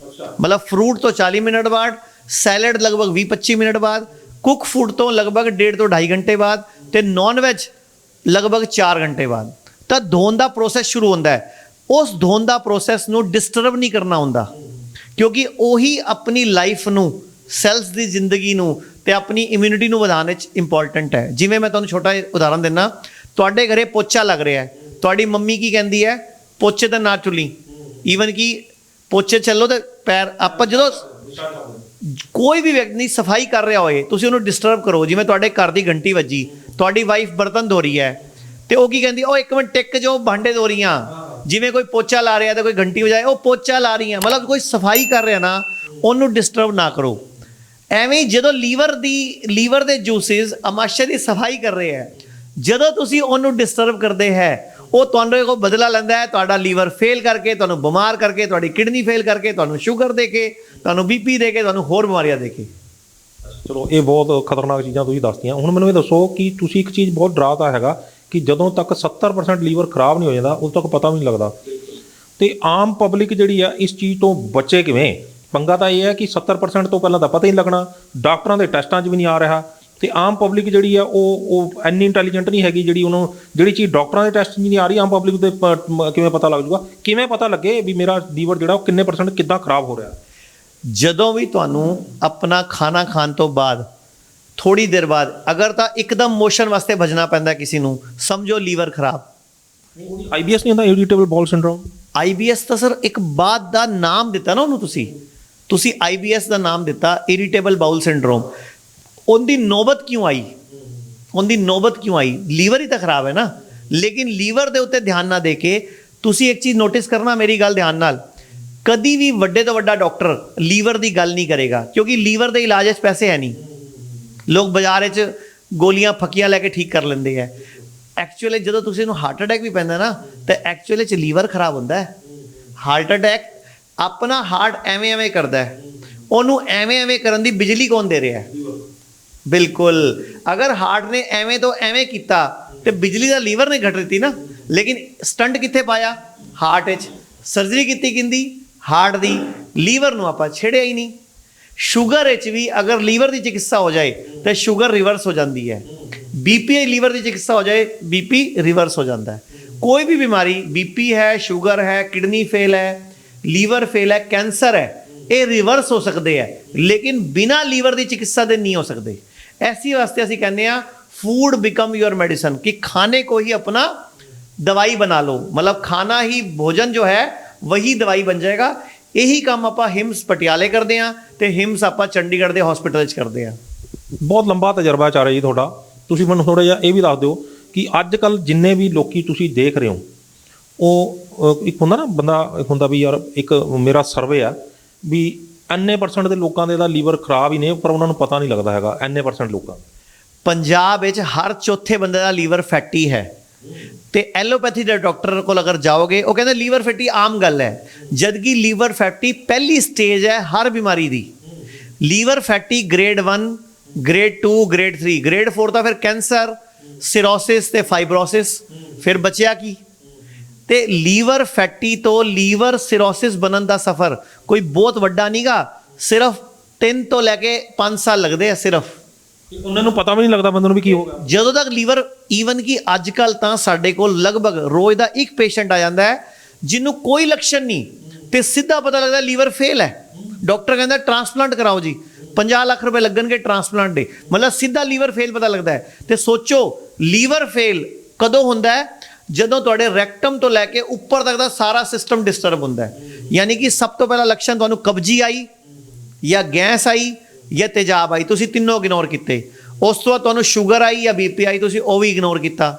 ਮਤਲਬ ਫਰੂਟ ਤੋਂ 40 ਮਿੰਟ ਬਾਅਦ, ਸੈਲਡ ਲਗਭਗ 20-25 ਮਿੰਟ ਬਾਅਦ, ਕੁਕ ਫੂਡ ਤੋਂ ਲਗਭਗ 1.5 ਤੋਂ 2.5 ਘੰਟੇ ਬਾਅਦ, ਤੇ ਨੌਨ ਵੈਜ ਲਗਭਗ 4 ਘੰਟੇ ਬਾਅਦ ਤਾਂ ਧੋਣ ਦਾ ਪ੍ਰੋਸੈਸ ਸ਼ੁਰੂ ਹੁੰਦਾ ਹੈ। ਉਸ ਧੋਣ ਦਾ ਪ੍ਰੋਸੈਸ ਨੂੰ ਡਿਸਟਰਬ ਨਹੀਂ ਕਰਨਾ ਹੁੰਦਾ, ਕਿਉਂਕਿ ਉਹੀ ਆਪਣੀ ਲਾਈਫ ਨੂੰ, ਸੈਲਸ ਦੀ ਜ਼ਿੰਦਗੀ ਨੂੰ ਤੇ ਆਪਣੀ ਇਮਿਊਨਿਟੀ ਨੂੰ ਵਧਾਉਣ ਵਿੱਚ ਇੰਪੋਰਟੈਂਟ ਹੈ। ਜਿਵੇਂ ਮੈਂ ਤੁਹਾਨੂੰ ਛੋਟਾ ਉਦਾਹਰਨ ਦਿੰਦਾ, ਤੁਹਾਡੇ ਘਰੇ ਪੋਚਾ ਲੱਗ ਰਿਹਾ ਹੈ, ਤੁਹਾਡੀ ਮੰਮੀ ਕੀ ਕਹਿੰਦੀ ਹੈ, ਪੋਚੇ ਤਾਂ ਨਾ ਚੁੱਲੀ, ਈਵਨ ਕਿ ਪੋਚੇ ਚੱਲੋ ਤੇ ਪੈਰ, ਆਪਾਂ ਜਦੋਂ ਕੋਈ ਵੀ ਵਿਅਕਤੀ ਸਫਾਈ ਕਰ ਰਿਹਾ ਹੋਏ ਤੁਸੀਂ ਉਹਨੂੰ ਡਿਸਟਰਬ ਕਰੋ। ਜਿਵੇਂ ਤੁਹਾਡੇ ਘਰ ਦੀ ਘੰਟੀ ਵੱਜੀ, ਤੁਹਾਡੀ ਵਾਈਫ ਬਰਤਨ ਧੋ ਰਹੀ ਹੈ ਤੇ ਉਹ ਕੀ ਕਹਿੰਦੀ, ਉਹ ਇੱਕ ਮਿੰਟ ਟਿਕ ਜੋ, ਭਾਂਡੇ ਧੋ ਰਹੀਆਂ। ਜਿਵੇਂ ਕੋਈ ਪੋਚਾ ਲਾ ਰਿਹਾ ਤੇ ਕੋਈ ਘੰਟੀ ਵਜਾਏ, ਉਹ ਪੋਚਾ ਲਾ ਰਹੀਆਂ, ਮਤਲਬ ਕੋਈ ਸਫਾਈ ਕਰ ਰਿਹਾ ਨਾ, ਉਹਨੂੰ ਡਿਸਟਰਬ ਨਾ ਕਰੋ। ਐਵੇਂ ਜਦੋਂ ਲੀਵਰ ਦੇ ਜੂਸਿਸ ਅਮਾਸ਼ਯ ਦੀ ਸਫਾਈ ਕਰ ਰਹੇ ਹੈ, ਜਦੋਂ ਤੁਸੀਂ ਉਹਨੂੰ ਡਿਸਟਰਬ ਕਰਦੇ ਹੈ, ਉਹ ਤੁਹਾਨੂੰ ਕੋ ਬਦਲਾ ਲੈਂਦਾ ਹੈ, ਤੁਹਾਡਾ ਲੀਵਰ ਫੇਲ ਕਰਕੇ, ਤੁਹਾਨੂੰ ਬਿਮਾਰ ਕਰਕੇ, ਤੁਹਾਡੀ ਕਿਡਨੀ ਫੇਲ ਕਰਕੇ, ਤੁਹਾਨੂੰ ਸ਼ੂਗਰ ਦੇ ਕੇ, ਤੁਹਾਨੂੰ BP ਦੇ ਕੇ, ਤੁਹਾਨੂੰ ਹੋਰ ਬਿਮਾਰੀਆਂ ਦੇ ਕੇ। ਚਲੋ ਇਹ ਬਹੁਤ ਖਤਰਨਾਕ ਚੀਜ਼ਾਂ ਤੁਸੀਂ ਦੱਸਤੀਆਂ। ਹੁਣ ਮੈਨੂੰ ਇਹ ਦੱਸੋ ਕਿ ਤੁਸੀਂ ਇੱਕ ਚੀਜ਼ ਬਹੁਤ ਡਰਾਤਾ ਹੈਗਾ ਕਿ ਜਦੋਂ ਤੱਕ 70% ਲੀਵਰ ਖਰਾਬ ਨਹੀਂ ਹੋ ਜਾਂਦਾ ਉਦੋਂ ਤੱਕ ਪਤਾ ਵੀ ਨਹੀਂ ਲੱਗਦਾ, ਤੇ ਆਮ ਪਬਲਿਕ ਜਿਹੜੀ ਆ ਇਸ ਚੀਜ਼ ਤੋਂ ਬਚੇ ਕਿਵੇਂ? ਪੰਗਾ ਤਾਂ ਇਹ ਹੈ ਕਿ 70% ਤੋਂ ਪਹਿਲਾਂ ਤਾਂ ਪਤਾ ਹੀ ਨਹੀਂ ਲੱਗਣਾ, ਡਾਕਟਰਾਂ ਦੇ ਟੈਸਟਾਂ 'ਚ ਵੀ ਨਹੀਂ ਆ ਰਿਹਾ, ਤੇ ਆਮ ਪਬਲਿਕ ਜਿਹੜੀ ਆ ਉਹ ਇੰਨੀ ਇੰਟੈਲੀਜੈਂਟ ਨਹੀਂ ਹੈਗੀ ਜਿਹੜੀ ਚੀਜ਼ ਡਾਕਟਰਾਂ ਦੇ ਟੈਸਟ 'ਚ ਨਹੀਂ ਆ ਰਹੀ, ਆਮ ਪਬਲਿਕ ਦੇ ਕਿਵੇਂ ਪਤਾ ਲੱਗ ਜੂਗਾ? ਕਿਵੇਂ ਪਤਾ ਲੱਗੇ ਵੀ ਮੇਰਾ ਲੀਵਰ ਜਿਹੜਾ ਉਹ ਕਿੰਨੇ % ਕਿੱਦਾਂ ਖਰਾਬ ਹੋ ਰਿਹਾ? ਜਦੋਂ ਵੀ ਤੁਹਾਨੂੰ ਆਪਣਾ ਖਾਣਾ ਖਾਣ ਤੋਂ ਬਾਅਦ ਥੋੜੀ ਦੇਰ ਬਾਅਦ ਅਗਰ ਤਾਂ ਇੱਕਦਮ ਮੋਸ਼ਨ ਵਾਸਤੇ ਭਜਣਾ ਪੈਂਦਾ ਕਿਸੇ ਨੂੰ, ਸਮਝੋ ਲੀਵਰ ਖਰਾਬ। IBS ਨਹੀਂ ਹੁੰਦਾ, ਇਰੀਟੇਬਲ ਬਾਊਲ ਸਿੰਡਰੋਮ? IBS ਤਾਂ ਸਰ ਇੱਕ ਬਾਤ ਦਾ ਨਾਮ ਦਿੱਤਾ ਨਾ ਉਹਨੂੰ, ਤੁਸੀਂ IBS ਦਾ ਨਾਮ ਦਿੱਤਾ, ਇਰੀਟੇਬਲ ਬਾਊਲ ਸਿੰਡਰੋਮ। ਉਹਦੀ ਨੌਬਤ ਕਿਉਂ ਆਈ? ਲੀਵਰ ਹੀ ਤਾਂ ਖਰਾਬ ਹੈ ਨਾ। ਲੇਕਿਨ ਲੀਵਰ ਦੇ ਉੱਤੇ ਧਿਆਨ ਨਾ ਦੇ ਕੇ ਤੁਸੀਂ ਇੱਕ ਚੀਜ਼ ਨੋਟਿਸ ਕਰਨਾ, ਮੇਰੀ ਗੱਲ ਧਿਆਨ ਨਾਲ, ਕਦੀ ਵੀ ਵੱਡੇ ਤੋਂ ਵੱਡਾ ਡਾਕਟਰ ਲੀਵਰ ਦੀ ਗੱਲ ਨਹੀਂ ਕਰੇਗਾ, ਕਿਉਂਕਿ ਲੀਵਰ ਦੇ ਇਲਾਜ 'ਚ ਪੈਸੇ ਹੈ ਨਹੀਂ। ਲੋਕ ਬਾਜ਼ਾਰ 'ਚ ਗੋਲੀਆਂ ਫੱਕੀਆਂ ਲੈ ਕੇ ਠੀਕ ਕਰ ਲੈਂਦੇ ਹੈ। ਐਕਚੁਅਲੀ ਜਦੋਂ ਤੁਸੀਂ ਨੂੰ ਹਾਰਟ ਅਟੈਕ ਵੀ ਪੈਂਦਾ ਨਾ, ਤਾਂ ਐਕਚੁਅਲੀ 'ਚ ਲੀਵਰ ਖਰਾਬ ਹੁੰਦਾ ਹੈ। ਹਾਰਟ ਅਟੈਕ ਆਪਣਾ ਹਾਰਟ ਐਵੇਂ ਕਰਦਾ ਹੈ, ਉਹਨੂੰ ਐਵੇਂ ਕਰਨ ਦੀ ਬਿਜਲੀ ਕੌਣ ਦੇ ਰਿਹਾ ਹੈ? ਬਿਲਕੁਲ। ਅਗਰ ਹਾਰਟ ਨੇ ਐਵੇਂ ਤੋਂ ਐਵੇਂ ਕੀਤਾ ਤੇ ਬਿਜਲੀ ਦਾ ਲੀਵਰ ਨੇ ਘਟ ਦਿੱਤੀ ਨਾ। ਲੇਕਿਨ ਸਟੰਟ ਕਿੱਥੇ ਪਾਇਆ? ਹਾਰਟ ਵਿੱਚ। ਸਰਜਰੀ ਕੀਤੀ ਕਿੰਦੀ? ਹਾਰਟ ਦੀ। ਲੀਵਰ ਨੂੰ ਆਪਾਂ ਛੇੜਿਆ ਹੀ ਨਹੀਂ। ਸ਼ੂਗਰ ਵਿੱਚ ਵੀ ਅਗਰ ਲੀਵਰ ਦੀ ਚਿਕਿਤਸਾ ਹੋ ਜਾਏ ਤਾਂ ਸ਼ੂਗਰ ਰਿਵਰਸ ਹੋ ਜਾਂਦੀ ਹੈ। BP ਲੀਵਰ ਦੀ ਚਿਕਿਤਸਾ ਹੋ ਜਾਏ, BP ਰਿਵਰਸ ਹੋ ਜਾਂਦਾ ਹੈ। ਕੋਈ ਵੀ ਬਿਮਾਰੀ, BP ਹੈ, ਸ਼ੂਗਰ ਹੈ, ਕਿਡਨੀ ਫੇਲ ਹੈ, ਲੀਵਰ ਫੇਲ ਹੈ, ਕੈਂਸਰ ਹੈ, ਇਹ ਰਿਵਰਸ ਹੋ ਸਕਦੇ ਹੈ, ਲੇਕਿਨ ਬਿਨਾਂ ਲੀਵਰ ਦੀ ਚਿਕਿਤਸਾ ਦੇ ਨਹੀਂ ਹੋ ਸਕਦੇ। ਐਸੀ ਵਾਸਤੇ ਅਸੀਂ ਕਹਿੰਦੇ ਹਾਂ फूड बिकम योर मेडिसिन, कि खाने को ही अपना दवाई बना लो, मतलब खाना ही भोजन जो है वही दवाई बन जाएगा। यही काम आप हिम्स पटियाले करते हैं तो हिम्स आप चंडीगढ़ के हॉस्पिटल करते हैं। बहुत लंबा तजर्बा चाह रहा जी थोड़ा, तुसीं मैनूं थोड़ा जिहा ये भी दस दिओ कि अजकल जिन्ने भी लोकी तुसीं देख रहे हो ਉਹ ਇੱਕ ਹੁੰਦਾ ਨਾ ਬੰਦਾ, ਇੱਕ ਹੁੰਦਾ ਵੀ ਯਾਰ ਇੱਕ ਮੇਰਾ ਸਰਵੇ ਆ ਵੀ ਇੰਨੇ % ਦੇ ਲੋਕਾਂ ਦੇ ਦਾ ਲੀਵਰ ਖਰਾਬ ਹੀ ਨੇ, ਪਰ ਉਹਨਾਂ ਨੂੰ ਪਤਾ ਨਹੀਂ ਲੱਗਦਾ ਹੈਗਾ। ਇੰਨੇ % ਲੋਕਾਂ ਪੰਜਾਬ ਵਿੱਚ ਹਰ ਚੌਥੇ ਬੰਦੇ ਦਾ ਲੀਵਰ ਫੈਟੀ ਹੈ। ਤੇ ਐਲੋਪੈਥੀ ਦੇ ਡਾਕਟਰ ਕੋਲ ਅਗਰ ਜਾਓਗੇ ਉਹ ਕਹਿੰਦੇ ਲੀਵਰ ਫੈਟੀ ਆਮ ਗੱਲ ਹੈ, ਜਦਕਿ ਲੀਵਰ ਫੈਟੀ ਪਹਿਲੀ ਸਟੇਜ ਹੈ ਹਰ ਬਿਮਾਰੀ ਦੀ। Liver fatty grade 1, grade 2, grade 3, grade 4 ਤਾਂ ਫਿਰ ਕੈਂਸਰ, ਸਿਰੋਸਿਸ ਤੇ ਫਾਈਬਰੋਸਿਸ। ਫਿਰ ਬਚਿਆ ਕੀ? ਤੇ ਲੀਵਰ ਫੈਟੀ ਤੋਂ ਲੀਵਰ ਸਿਰੋਸਿਸ ਬਣਨ ਦਾ ਸਫ਼ਰ ਕੋਈ ਬਹੁਤ ਵੱਡਾ ਨਹੀਂਗਾ, ਸਿਰਫ 3 ਤੋਂ ਲੈ ਕੇ 5 ਸਾਲ ਲੱਗਦੇ ਆ ਸਿਰਫ। ਉਹਨਾਂ ਨੂੰ ਪਤਾ ਵੀ ਨਹੀਂ ਲੱਗਦਾ ਬੰਦੇ ਨੂੰ ਵੀ ਕੀ ਹੋ ਗਿਆ ਜਦੋਂ ਤੱਕ ਲੀਵਰ। ਈਵਨ ਕਿ ਅੱਜ ਕੱਲ੍ਹ ਤਾਂ ਸਾਡੇ ਕੋਲ ਲਗਭਗ ਰੋਜ਼ ਦਾ ਇੱਕ ਪੇਸ਼ੈਂਟ ਆ ਜਾਂਦਾ ਹੈ ਜਿਹਨੂੰ ਕੋਈ ਲੱਛਣ ਨਹੀਂ ਤੇ ਸਿੱਧਾ ਪਤਾ ਲੱਗਦਾ ਲੀਵਰ ਫੇਲ ਹੈ। ਡਾਕਟਰ ਕਹਿੰਦਾ ਟ੍ਰਾਂਸਪਲਾਂਟ ਕਰਾਓ ਜੀ, 50 ਲੱਖ ਰੁਪਏ ਲੱਗਣਗੇ ਟ੍ਰਾਂਸਪਲਾਂਟ ਦੇ, ਮਤਲਬ ਸਿੱਧਾ ਲੀਵਰ ਫੇਲ ਪਤਾ ਲੱਗਦਾ ਹੈ। ਤੇ ਸੋਚੋ ਲੀਵਰ ਫੇਲ ਕਦੋਂ ਹੁੰਦਾ ਹੈ? ਜਦੋਂ ਤੁਹਾਡੇ ਰੈਕਟਮ ਤੋਂ ਲੈ ਕੇ ਉੱਪਰ ਤੱਕ ਦਾ ਸਾਰਾ ਸਿਸਟਮ ਡਿਸਟਰਬ ਹੁੰਦਾ ਹੈ। ਯਾਨੀ ਕਿ ਸਭ ਤੋਂ ਪਹਿਲਾ ਲੱਛਣ ਤੁਹਾਨੂੰ ਕਬਜੀ ਆਈ ਜਾਂ ਗੈਸ ਆਈ ਜਾਂ ਤੇਜ਼ਾਬ ਆਈ, ਤੁਸੀਂ ਤਿੰਨੋਂ ਇਗਨੋਰ ਕੀਤੇ। ਉਸ ਤੋਂ ਬਾਅਦ ਤੁਹਾਨੂੰ ਸ਼ੂਗਰ ਆਈ ਜਾਂ BP ਆਈ, ਤੁਸੀਂ ਉਹ ਵੀ ਇਗਨੋਰ ਕੀਤਾ।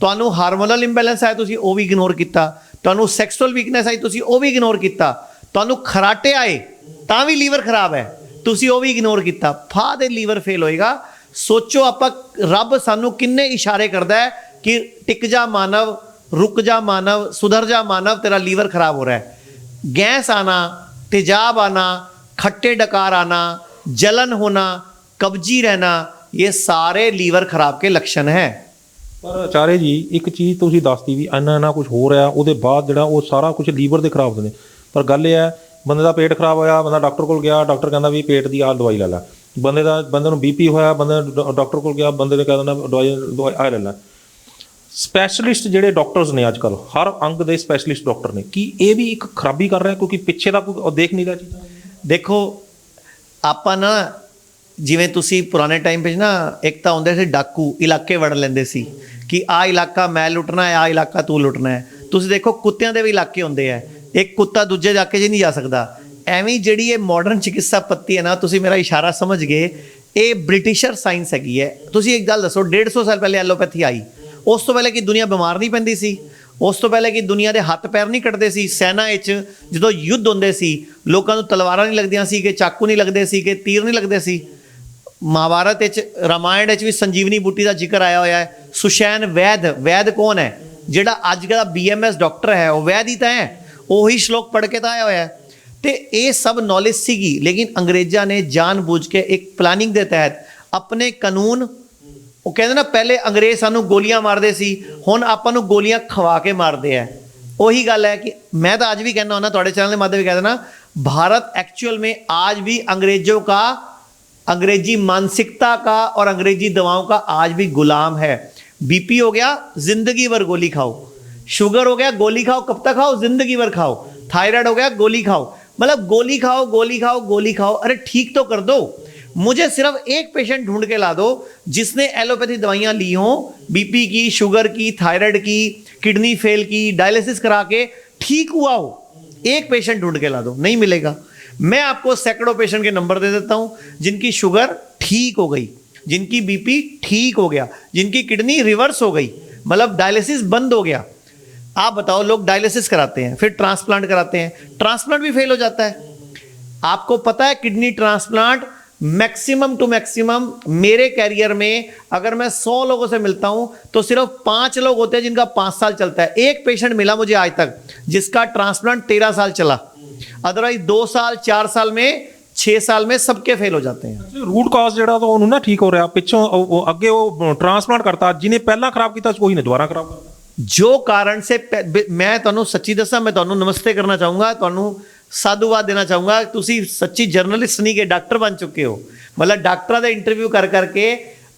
ਤੁਹਾਨੂੰ ਹਾਰਮੋਨਲ ਇੰਬੈਲੈਂਸ ਆਇਆ, ਤੁਸੀਂ ਉਹ ਵੀ ਇਗਨੋਰ ਕੀਤਾ। ਤੁਹਾਨੂੰ ਸੈਕਸੁਅਲ ਵੀਕਨੈਸ ਆਈ, ਤੁਸੀਂ ਉਹ ਵੀ ਇਗਨੋਰ ਕੀਤਾ। ਤੁਹਾਨੂੰ ਖਰਾਟੇ ਆਏ ਤਾਂ ਵੀ ਲੀਵਰ ਖਰਾਬ ਹੈ, ਤੁਸੀਂ ਉਹ ਵੀ ਇਗਨੋਰ ਕੀਤਾ। ਫਾਹ ਦੇ ਲੀਵਰ ਫੇਲ ਹੋਏਗਾ। ਸੋਚੋ ਆਪਾਂ ਰੱਬ ਸਾਨੂੰ ਕਿੰਨੇ ਇਸ਼ਾਰੇ ਕਰਦਾ ਹੈ कि टिक जा मानव, रुक जा मानव, सुधर जा मानव, तेरा लीवर खराब हो रहा है। गैस आना, तेजाब आना, खट्टे डकार आना, जलन होना, कब्जी रहना, ये सारे लीवर खराब के लक्षण हैं। ਪਰ ਆਚਾर्य ਜੀ ਇੱਕ ਚੀਜ਼ ਤੁਸੀਂ ਦੱਸਤੀ ਵੀ ਇੰਨਾ ਕੁਝ ਹੋ ਰਿਹਾ, ਉਹਦੇ ਬਾਅਦ ਜਿਹੜਾ ਉਹ ਸਾਰਾ ਕੁਝ ਲੀਵਰ ਦੇ ਖਰਾਬ ਹੁੰਦੇ ਨੇ। ਪਰ ਗੱਲ ਇਹ ਹੈ, ਬੰਦੇ ਦਾ ਪੇਟ ਖਰਾਬ ਹੋਇਆ, ਬੰਦਾ ਡਾਕਟਰ ਕੋਲ ਗਿਆ, ਡਾਕਟਰ ਕਹਿੰਦਾ ਵੀ ਪੇਟ ਦੀ ਆਹ ਦਵਾਈ ਲੈ ਲੈ। ਬੰਦੇ ਨੂੰ BP ਹੋਇਆ, ਬੰਦੇ ਡਾਕਟਰ ਕੋਲ ਗਿਆ, ਬੰਦੇ ਨੇ ਕਹਿ ਦਿੰਦਾ ਦਵਾਈ ਆਹ ਲੈ ਲੈ। ਸਪੈਸ਼ਲਿਸਟ ਜਿਹੜੇ ਡਾਕਟਰਸ ਨੇ ਅੱਜ ਕੱਲ੍ਹ, ਹਰ ਅੰਗ ਦੇ ਸਪੈਸ਼ਲਿਸਟ ਡਾਕਟਰ ਨੇ, ਕੀ ਇਹ ਵੀ ਇੱਕ ਖਰਾਬੀ ਕਰ ਰਿਹਾ ਕਿਉਂਕਿ ਪਿੱਛੇ ਦਾ ਕੋਈ ਉਹ ਦੇਖ ਨਹੀਂ ਰਿਹਾ ਚੀਜ਼ਾਂ? ਦੇਖੋ ਆਪਾਂ ਨਾ, ਜਿਵੇਂ ਤੁਸੀਂ ਪੁਰਾਣੇ ਟਾਈਮ 'ਚ ਨਾ ਇੱਕ ਤਾਂ ਹੁੰਦੇ ਸੀ ਡਾਕੂ, ਇਲਾਕੇ ਵੜ ਲੈਂਦੇ ਸੀ ਕਿ ਆਹ ਇਲਾਕਾ ਮੈਂ ਲੁੱਟਣਾ ਹੈ, ਆਹ ਇਲਾਕਾ ਤੂੰ ਲੁੱਟਣਾ ਹੈ। ਤੁਸੀਂ ਦੇਖੋ ਕੁੱਤਿਆਂ ਦੇ ਵੀ ਇਲਾਕੇ ਹੁੰਦੇ ਹੈ, ਇੱਕ ਕੁੱਤਾ ਦੂਜੇ ਇਲਾਕੇ 'ਚ ਨਹੀਂ ਜਾ ਸਕਦਾ। ਐਵੇਂ ਜਿਹੜੀ ਇਹ ਮਾਡਰਨ ਚਿਕਿਤਸਾ ਪੱਤੀ ਹੈ ਨਾ, ਤੁਸੀਂ ਮੇਰਾ ਇਸ਼ਾਰਾ ਸਮਝ ਗਏ, ਇਹ ਬ੍ਰਿਟਿਸ਼ਰ ਸਾਇੰਸ ਹੈਗੀ ਹੈ। ਤੁਸੀਂ ਇੱਕ ਗੱਲ ਦੱਸੋ, 150 ਸਾਲ ਪਹਿਲੇ ਐਲੋਪੈਥੀ ਆਈ, ਉਸ ਤੋਂ ਪਹਿਲੇ ਕੀ ਦੁਨੀਆ ਬਿਮਾਰ ਨਹੀਂ ਪੈਂਦੀ ਸੀ? ਉਸ ਤੋਂ ਪਹਿਲੇ ਕਿ ਦੁਨੀਆ ਦੇ ਹੱਥ ਪੈਰ ਨਹੀਂ ਕੱਟਦੇ ਸੀ? ਸੈਨਾ ਵਿੱਚ ਜਦੋਂ ਯੁੱਧ ਹੁੰਦੇ ਸੀ, ਲੋਕਾਂ ਨੂੰ ਤਲਵਾਰਾਂ ਨਹੀਂ ਲੱਗਦੀਆਂ ਸੀ, ਕਿ ਚਾਕੂ ਨਹੀਂ ਲੱਗਦੇ ਸੀ, ਕਿ ਤੀਰ ਨਹੀਂ ਲੱਗਦੇ ਸੀ। ਮਹਾਭਾਰਤ ਵਿੱਚ, ਰਾਮਾਇਣ ਵਿੱਚ ਵੀ ਸੰਜੀਵਨੀ ਬੂਟੀ ਦਾ ਜ਼ਿਕਰ ਆਇਆ ਹੋਇਆ ਹੈ। ਸੁਸ਼ੈਨ ਵੈਦ, ਵੈਦ ਕੌਣ ਹੈ? ਜਿਹੜਾ ਅੱਜ ਦਾ BMS ਡਾਕਟਰ ਹੈ, ਉਹ ਵੈਦ ਹੀ ਤਾਂ ਹੈ, ਉਹੀ ਸ਼ਲੋਕ ਪੜ੍ਹ ਕੇ ਤਾਂ ਆਇਆ ਹੋਇਆ ਹੈ। ਤੇ ਇਹ ਸਭ ਨੌਲੇਜ ਸੀਗੀ, ਲੇਕਿਨ ਅੰਗਰੇਜ਼ਾਂ ਨੇ ਜਾਣ-ਬੁੱਝ ਕੇ ਇੱਕ ਪਲਾਨਿੰਗ ਦੇ ਤਹਿਤ ਆਪਣੇ ਕਾਨੂੰਨ, ਉਹ ਕਹਿੰਦੇ ਨਾ ਪਹਿਲੇ ਅੰਗਰੇਜ਼ ਸਾਨੂੰ ਗੋਲੀਆਂ ਮਾਰਦੇ ਸੀ, ਹੁਣ ਆਪਾਂ ਨੂੰ ਗੋਲੀਆਂ ਖਵਾ ਕੇ ਮਾਰਦੇ ਆ। ਉਹੀ ਗੱਲ ਹੈ ਕਿ मैं तो आज भी कहना हूँ ना, थोड़े चैनल के माध्यम से कहते ना, भारत एक्चुअल में आज भी अंग्रेजों का, अंग्रेजी मानसिकता का और अंग्रेजी दवाओं का आज भी गुलाम है। BP हो गया, जिंदगी भर गोली खाओ। शुगर हो गया, गोली खाओ, कब तक खाओ? जिंदगी भर खाओ। थायराइड हो गया, गोली खाओ। मतलब गोली खाओ, गोली खाओ, गोली खाओ। अरे ठीक तो कर दो। मुझे सिर्फ एक पेशेंट ढूंढ के ला दो जिसने एलोपैथी दवाइयां ली हों, BP की, शुगर की, थायराइड की, किडनी फेल की, डायलिसिस करा के ठीक हुआ हो। एक पेशेंट ढूंढ के ला दो, नहीं मिलेगा। मैं आपको सैकड़ों पेशेंट के नंबर दे देता हूं जिनकी शुगर ठीक हो गई, जिनकी BP ठीक हो गया, जिनकी किडनी रिवर्स हो गई, मतलब डायलिसिस बंद हो गया। आप बताओ, लोग डायलिसिस कराते हैं, फिर ट्रांसप्लांट कराते हैं, ट्रांसप्लांट भी फेल हो जाता है। आपको पता है kidney transplant maximum to maximum, मेरे कैरियर में अगर मैं 100 लोगों से मिलता हूं तो सिर्फ 5 लोग होते हैं जिनका 5 साल चलता है। एक पेशेंट मिला मुझे आज तक जिसका ट्रांसप्लांट 13 साल चला, अदरवाइज 2 साल 4 साल में 6 साल में सबके फेल हो जाते हैं। रूट कॉज ਜਿਹੜਾ ਤਾਂ ਉਹਨੂੰ ਨਾ ਠੀਕ ਹੋ ਰਿਹਾ, ਪਿੱਛੋਂ ਅੱਗੇ ਉਹ ਟ੍ਰਾਂਸਪਲਾंट ਕਰਤਾ, ਜਿਹਨੇ ਪਹਿਲਾਂ ਖਰਾਬ ਕੀਤਾ ਕੋਈ ਨੇ ਦੁਬਾਰਾ ਖਰਾਬ ਕਰਤਾ। जो कारण से मैं ਤੁਹਾਨੂੰ ਸੱਚੀ ਦੱਸਾਂ, मैं ਤੁਹਾਨੂੰ नमस्ते करना चाहूँगा, ਤੁਹਾਨੂੰ साधुवाद देना चाहूँगा। तुसी सच्ची जर्नलिस्ट नहीं के डॉक्टर बन चुके हो, मतलब डॉक्टਰਾਂ ਦੇ इंटरव्यू कर करके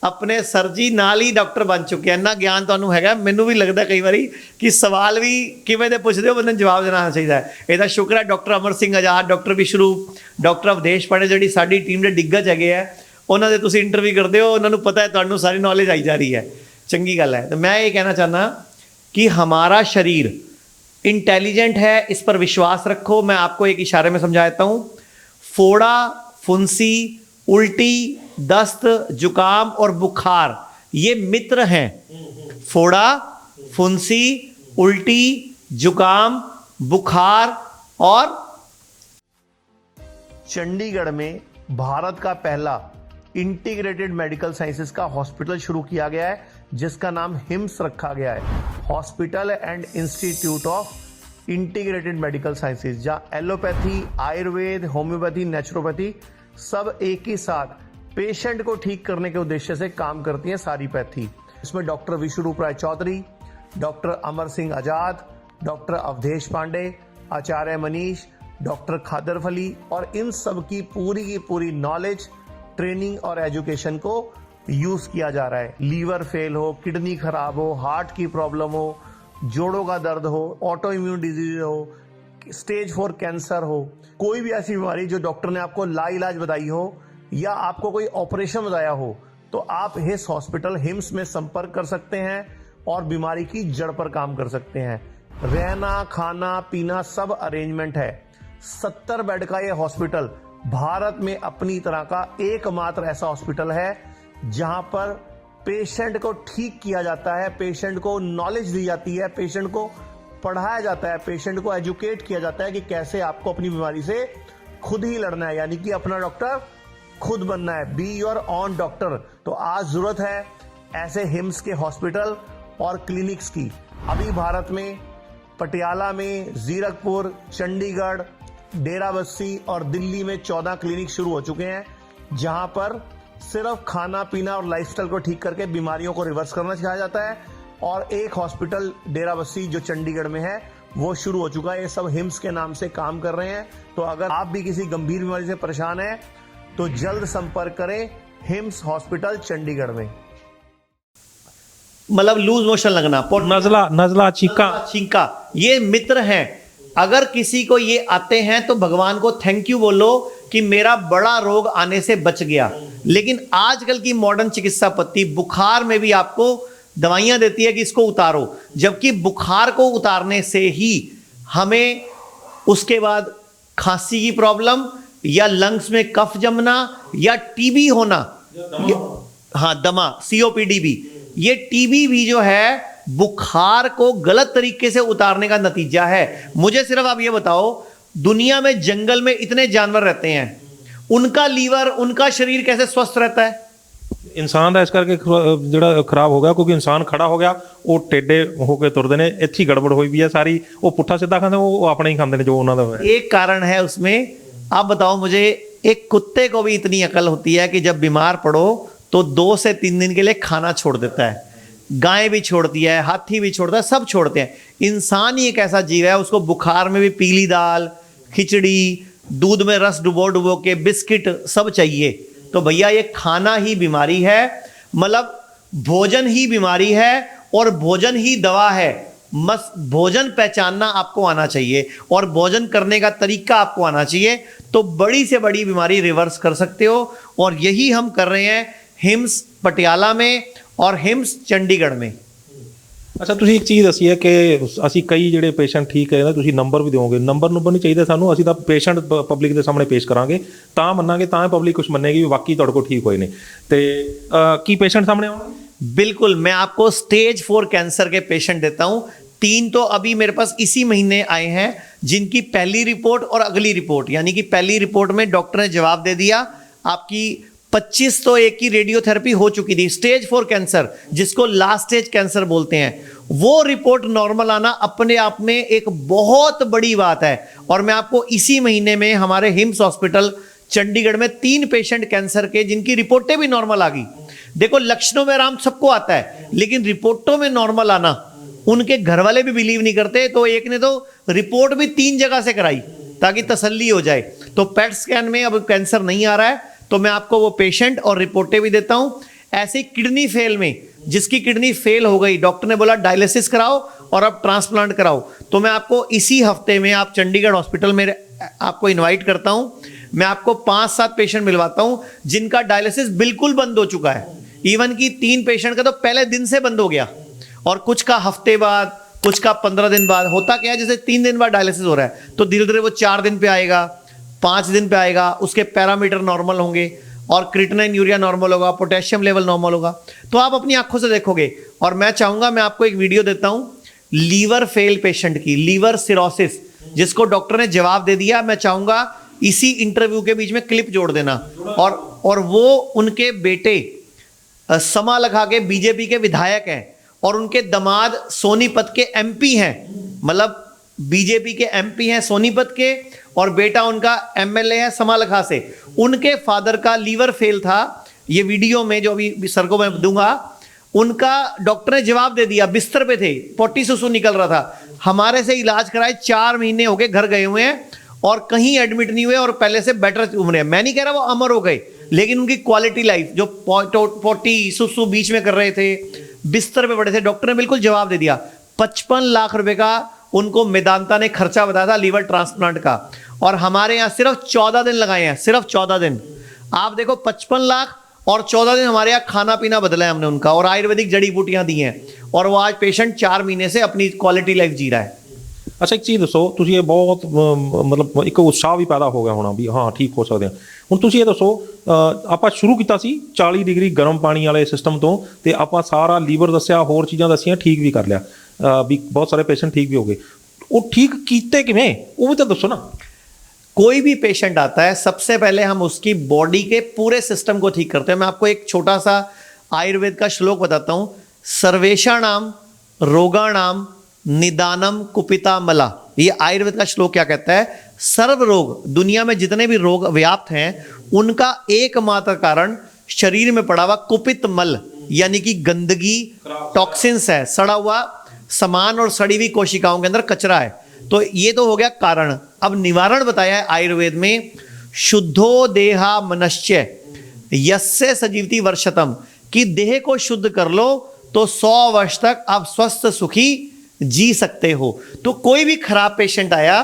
अपने सर जी नाल ही डॉक्टर बन चुके हैं। इन्ना ज्ञान ਤੁਹਾਨੂੰ ਹੈਗਾ। ਮੈਨੂੰ ਵੀ ਲੱਗਦਾ ਕਈ ਵਾਰੀ ਕਿ ਸਵਾਲ ਵੀ ਕਿਵੇਂ ਦੇ ਪੁੱਛਦੇ ਹੋ, ਬੰਦੇ ਨੂੰ ਜਵਾਬ ਦੇਣਾ ਚਾਹੀਦਾ ਹੈ। ਇਹਦਾ ਸ਼ੁਕਰ ਹੈ doctor Amar Singh Azad, doctor ਵਿਸ਼ਰੂ, doctor ਅਵਧੇਸ਼ Pandey ਜਿਹੜੀ ਸਾਡੀ ਟੀਮ ਦੇ ਡਿੱਗਜ ਹੈਗੇ ਆ, ਉਹਨਾਂ ਦੇ ਤੁਸੀਂ ਇੰਟਰਵਿਊ ਕਰਦੇ ਹੋ, ਉਹਨਾਂ ਨੂੰ ਪਤਾ ਹੈ ਤੁਹਾਨੂੰ ਸਾਰੀ ਨੌਲੇਜ ਆਈ ਜਾ ਰਹੀ ਹੈ। ਚੰਗੀ ਗੱਲ ਹੈ। तो मैं ये कहना चाहना कि हमारा शरीर इंटेलिजेंट है, इस पर विश्वास रखो। मैं आपको एक इशारे में समझा देता हूँ। फोड़ा, फुंसी, उल्टी, दस्त, जुकाम और बुखार ये मित्र हैं। फोड़ा, फुंसी, उल्टी, जुकाम, बुखार। और चंडीगढ़ में भारत का पहला इंटीग्रेटेड मेडिकल साइंसेज का हॉस्पिटल शुरू किया गया है, जिसका नाम हिम्स रखा गया है, hospital and institute of integrated medical sciences, जहां एलोपैथी, आयुर्वेद, होम्योपैथी, नेचुरोपैथी सब एक ही साथ पेशेंट को ठीक करने के उद्देश्य से काम करती है सारी पैथी। इसमें डॉक्टर विश्वरूप राय चौधरी, डॉक्टर अमर सिंह आजाद, डॉक्टर अवधेश पांडे, आचार्य मनीष, डॉक्टर खादर फली और इन सब की पूरी नॉलेज, ट्रेनिंग और एजुकेशन को यूज किया जा रहा है। लीवर फेल हो, किडनी खराब हो, हार्ट की प्रॉब्लम हो, जोड़ों का दर्द हो, ऑटो इम्यून डिजीज हो, स्टेज 4 कैंसर हो, कोई भी ऐसी बीमारी जो डॉक्टर ने आपको लाइलाज बताई हो या आपको कोई ऑपरेशन बताया हो, तो आप इस हॉस्पिटल हिम्स में संपर्क कर सकते हैं और बीमारी की जड़ पर काम कर सकते हैं। रहना, खाना, पीना सब अरेंजमेंट है। 70 बेड का यह हॉस्पिटल भारत में अपनी तरह का एकमात्र ऐसा हॉस्पिटल है जहां पर पेशेंट को ठीक किया जाता है, पेशेंट को नॉलेज दी जाती है, पेशेंट को पढ़ाया जाता है, पेशेंट को एजुकेट किया जाता है कि कैसे आपको अपनी बीमारी से खुद ही लड़ना है, यानी कि अपना डॉक्टर खुद बनना है। Be your on doctor. तो आज जरूरत है ऐसे हिम्स के हॉस्पिटल और क्लिनिक्स की। अभी भारत में पटियाला में, जीरकपुर, चंडीगढ़, डेराबस्सी और दिल्ली में 14 क्लिनिक शुरू हो चुके हैं, जहां पर सिर्फ खाना पीना और लाइफस्टाइल को ठीक करके बीमारियों को रिवर्स करना सिखाया जाता है। और एक हॉस्पिटल डेराबस्सी जो चंडीगढ़ में है वो शुरू हो चुका है। ये सब हिम्स के नाम से काम कर रहे हैं। तो अगर आप भी किसी गंभीर बीमारी से परेशान हैं तो जल्द संपर्क करें हिम्स हॉस्पिटल चंडीगढ़ में। मतलब लूज मोशन लगना, नजला नजला चीका, छींका, ये मित्र हैं। अगर किसी को ये आते हैं तो भगवान को थैंक यू बोलो कि मेरा बड़ा रोग आने से बच गया। लेकिन आजकल की मॉडर्न चिकित्सा पद्धति बुखार में भी आपको दवाइयां देती है कि इसको उतारो, जबकि बुखार को उतारने से ही हमें उसके बाद खांसी की प्रॉब्लम या लंग्स में कफ जमना या टीबी होना, हाँ दमा, सीओपीडी भी, ये टीबी भी जो है बुखार को गलत तरीके से उतारने का नतीजा है। मुझे सिर्फ आप ये बताओ, दुनिया में जंगल में इतने जानवर रहते हैं, उनका लीवर, उनका शरीर कैसे स्वस्थ रहता है? ਇਨਸਾਨ ਦਾ ਇਸ ਕਰਕੇ ਜਿਹੜਾ ਖਰਾਬ ਹੋ ਗਿਆ ਕਿਉਂਕਿ ਇਨਸਾਨ ਖੜਾ ਹੋ ਗਿਆ, ਉਹ ਟੇਡੇ ਹੋ ਕੇ ਤੁਰਦੇ ਨੇ, ਇੱਥੇ ਹੀ ਗੜਬੜ ਹੋਈ ਵੀ ਹੈ ਸਾਰੀ। ਉਹ ਪੁੱਠਾ ਸਿੱਧਾ ਖਾਂਦੇ, ਉਹ ਆਪਣੇ ਹੀ ਖਾਂਦੇ ਨੇ ਜੋ ਉਹਨਾਂ ਦਾ ਹੋਇਆ। एक कारण है उसमें, आप बताओ मुझे, एक कुत्ते को भी इतनी अकल होती है कि जब बीमार पड़ो तो 2 से 3 दिन के लिए खाना छोड़ देता है। गाय भी छोड़ती है, हाथी भी छोड़ता है, सब छोड़ते हैं। इंसान ही एक ऐसा जीव है, उसको बुखार में भी पीली दाल, खिचड़ी, दूध में रस डुबो डुबो के, बिस्किट सब चाहिए। तो भैया ये खाना ही बीमारी है, मतलब भोजन ही बीमारी है और भोजन ही दवा है। मस भोजन पहचानना आपको आना चाहिए और भोजन करने का तरीका आपको आना चाहिए, तो बड़ी से बड़ी बीमारी रिवर्स कर सकते हो। और यही हम कर रहे हैं हिम्स पटियाला में और हिम्स चंडीगढ़ में। ਅੱਛਾ, ਤੁਸੀਂ ਇੱਕ ਚੀਜ਼ ਦੱਸੀ ਹੈ ਕਿ ਅਸੀਂ ਕਈ ਜਿਹੜੇ ਪੇਸ਼ੈਂਟ ਠੀਕ ਹੈ, ਤੁਸੀਂ ਨੰਬਰ ਵੀ ਦਿਓਗੇ। ਨੰਬਰ ਨਹੀਂ ਚਾਹੀਦਾ ਸਾਨੂੰ, ਅਸੀਂ ਤਾਂ ਪੇਸ਼ੈਂਟ ਪਬਲਿਕ ਦੇ ਸਾਹਮਣੇ ਪੇਸ਼ ਕਰਾਂਗੇ, ਤਾਂ ਮੰਨਾਂਗੇ, ਤਾਂ ਪਬਲਿਕ ਕੁਝ ਮੰਨੇਗੀ ਵੀ ਵਾਕਈ ਤੁਹਾਡੇ ਕੋਲ ਠੀਕ ਹੋਏ ਨੇ। ਤੇ ਕੀ ਪੇਸ਼ੈਂਟ सामने ਆਉਣਗੇ? बिल्कुल, मैं आपको स्टेज 4 कैंसर के पेशेंट देता हूं। 3 तो अभी मेरे पास इसी महीने आए हैं, जिनकी पहली रिपोर्ट और अगली रिपोर्ट, यानी कि पहली रिपोर्ट में डॉक्टर ने जवाब दे दिया, आपकी 25 तो एक की रेडियोथेरेपी हो चुकी थी। स्टेज 4 कैंसर, जिसको लास्ट स्टेज कैंसर बोलते हैं, वो रिपोर्ट नॉर्मल आना अपने आप में एक बहुत बड़ी बात है। और मैं आपको इसी महीने में हमारे हिम्स हॉस्पिटल चंडीगढ़ में 3 पेशेंट कैंसर के जिनकी रिपोर्टें भी नॉर्मल आ गई। देखो, लक्षणों में आराम सबको आता है, लेकिन रिपोर्टों में नॉर्मल आना उनके घर वाले भी बिलीव नहीं करते। तो एक ने तो रिपोर्ट भी 3 जगह से कराई ताकि तसल्ली हो जाए। तो पेट स्कैन में अब कैंसर नहीं आ रहा है, तो मैं आपको वो पेशेंट और रिपोर्टें भी देता हूं। ऐसे किडनी फेल में, जिसकी किडनी फेल हो गई, डॉक्टर ने बोला डायलिसिस कराओ और अब ट्रांसप्लांट कराओ, तो मैं आपको इसी हफ्ते में आप चंडीगढ़ हॉस्पिटल में आपको इनवाइट करता हूं। मैं आपको 5-7 पेशेंट मिलवाता हूं जिनका डायलिसिस बिल्कुल बंद हो चुका है। इवन कि 3 पेशेंट का तो पहले दिन से बंद हो गया, और कुछ का हफ्ते बाद, कुछ का 15 दिन बाद। होता क्या है, जैसे 3 दिन बाद डायलिसिस हो रहा है तो धीरे धीरे वो 4 दिन पे आएगा, 5 दिन पे आएगा, उसके पैरामीटर नॉर्मल होंगे और क्रिएटिनिन यूरिया नॉर्मल होगा, पोटेशियम लेवल नॉर्मल होगा, तो आप अपनी आंखों से देखोगे। और मैं चाहूंगा, मैं आपको एक वीडियो देता हूं लीवर फेल पेशेंट की, लीवर सिरोसिस, जिसको डॉक्टर ने जवाब दे दिया। मैं चाहूंगा इसी इंटरव्यू के बीच में क्लिप जोड़ देना। और वो उनके बेटे समा लखा के बीजेपी के विधायक हैं और उनके दामाद सोनीपत के एमपी हैं, मतलब बीजेपी के एमपी हैं सोनीपत के, और बेटा उनका एमएलए है समालखा से। उनके फादर का लीवर फेल था। ये वीडियो में जो अभी सर को मैं दूंगा, उनका डॉक्टर ने जवाब दे दिया, बिस्तर पे थे, पोटी सुसु निकल रहा था, हमारे से इलाज कराए 4 महीने हो गए, घर गए हुए हैं और कहीं एडमिट नहीं हुए और पहले से बेटर घूम रहे हैं। मैं नहीं कह रहा वो अमर हो गए, लेकिन उनकी क्वालिटी लाइफ, जो पोटी सुसु बीच में कर रहे थे, बिस्तर पे पड़े थे, डॉक्टर ने बिल्कुल जवाब दे दिया। 55 लाख रुपए का उनको मेदांता ने खर्चा बताया था लीवर ट्रांसप्लांट का, और हमारे यहाँ सिर्फ 14 दिन लगाए हैं, सिर्फ 14 दिन। आप देखो, 55 लाख और 14 दिन हमारे यहाँ खाना पीना बदला है हमने उनका, और आयुर्वेदिक जड़ी बूटियां दी हैं, और वो आज पेशेंट 4 महीने से अपनी क्वालिटी लाइफ जी रहा है। ਅੱਛਾ, ਇੱਕ ਚੀਜ਼ ਦੱਸੋ, ਤੁਸੀਂ ਇਹ ਬਹੁਤ ਮਤਲਬ ਇੱਕ ਉਤਸ਼ਾਹ ਵੀ ਪੈਦਾ ਹੋ ਗਿਆ ਹੋਣਾ ਵੀ ਹਾਂ ਠੀਕ ਹੋ ਸਕਦੇ ਆ। ਹੁਣ ਤੁਸੀਂ ਇਹ ਦੱਸੋ, ਆਪਾਂ ਸ਼ੁਰੂ ਕੀਤਾ ਸੀ 40 ਡਿਗਰੀ ਗਰਮ ਪਾਣੀ ਵਾਲੇ ਸਿਸਟਮ ਤੋਂ, ਤੇ ਆਪਾਂ ਸਾਰਾ ਲੀਵਰ ਦੱਸਿਆ, ਹੋਰ ਚੀਜ਼ਾਂ ਦੱਸੀਆਂ, ਠੀਕ ਵੀ ਕਰ ਲਿਆ, ਵੀ ਬਹੁਤ ਸਾਰੇ ਪੇਸ਼ੈਂਟ ਠੀਕ भी हो गए। ਉਹ ਠੀਕ ਕੀਤੇ ਕਿਵੇਂ, ਉਹ ਵੀ ਤਾਂ ਦੱਸੋ ਨਾ। कोई भी पेशेंट आता है, सबसे पहले हम उसकी बॉडी के पूरे सिस्टम को ठीक करते हैं। मैं आपको एक छोटा सा आयुर्वेद का श्लोक बताता हूं, सर्वेषाणाम रोगाणाम निदानम कुपिता मला। ये आयुर्वेद का श्लोक क्या कहता है, सर्व रोग, दुनिया में जितने भी रोग व्याप्त हैं, उनका एकमात्र कारण शरीर में पड़ा हुआ कुपित मल, यानी कि गंदगी, टॉक्सिन्स है, सड़ा हुआ सामान और सड़ी हुई कोशिकाओं के अंदर कचरा है। तो ये तो हो गया कारण। अब निवारण बताया है आयुर्वेद में, शुद्धो देहा मनश्च यस्य सजीवति वर्षतम, कि देह को शुद्ध कर लो तो 100 वर्ष तक आप स्वस्थ सुखी जी सकते हो। तो कोई भी खराब पेशेंट आया,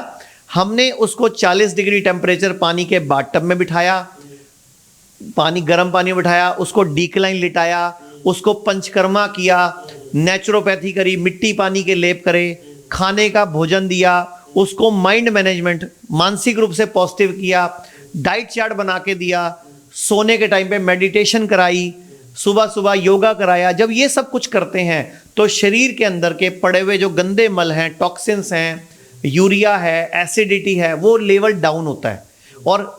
हमने उसको 40 डिग्री टेम्परेचर पानी के बाथटब में बिठाया, गर्म पानी में बिठाया, उसको डिक्लाइन लिटाया, उसको पंचकर्मा किया, नेचुरोपैथी करी, मिट्टी पानी के लेप करे, खाने का भोजन दिया, उसको माइंड मैनेजमेंट मानसिक रूप से पॉजिटिव किया, डाइट चार्ट बना के दिया, सोने के टाइम पे मेडिटेशन कराई, सुबह सुबह योगा कराया। जब ये सब कुछ करते हैं तो शरीर के अंदर के पड़े हुए जो गंदे मल हैं, टॉक्सिन्स हैं, यूरिया है, एसिडिटी है, वो लेवल डाउन होता है और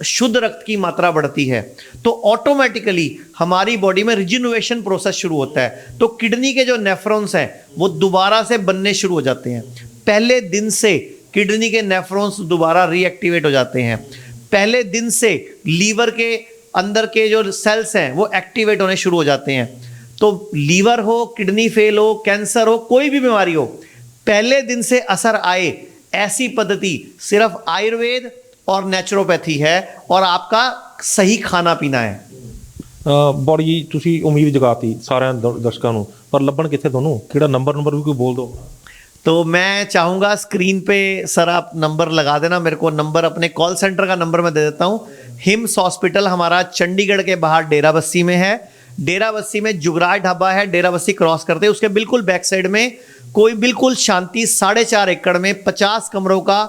शुद्ध रक्त की मात्रा बढ़ती है। तो ऑटोमेटिकली हमारी बॉडी में रिजिनोवेशन प्रोसेस शुरू होता है। तो किडनी के जो नेफ्रॉन्स हैं वो दोबारा से बनने शुरू हो जाते हैं। पहले दिन से किडनी के नेफ्रॉन्स दोबारा रीएक्टिवेट हो जाते हैं। पहले दिन से लीवर के अंदर के जो सेल्स हैं वो एक्टिवेट होने शुरू हो जाते हैं। तो लीवर हो, किडनी फेल हो, कैंसर हो, कोई भी बीमारी हो, पहले दिन से असर आए, ऐसी पद्धति सिर्फ आयुर्वेद और नेचुरोपैथी है और आपका सही खाना पीना है। बड़ी तुसी उम्मीद जगाती सारे दर्शकों ਨੂੰ, पर ਲੱਭਣ ਕਿੱਥੇ ਤੁਹਾਨੂੰ? ਕਿਹੜਾ ਨੰਬਰ ਵੀ ਕੋਈ बोल दो। तो मैं चाहूँगा स्क्रीन पे सर आप नंबर लगा देना मेरे को। नंबर अपने कॉल सेंटर का नंबर मैं दे देता हूँ। हिम्स हॉस्पिटल हमारा चंडीगढ़ के बाहर डेराबस्सी में है। डेराबस्सी में जुगराज ढाबा है, डेराबस्सी क्रॉस करते हैं उसके बिल्कुल बैक साइड में कोई बिल्कुल शांति 4.5 एकड़ में 50 कमरों का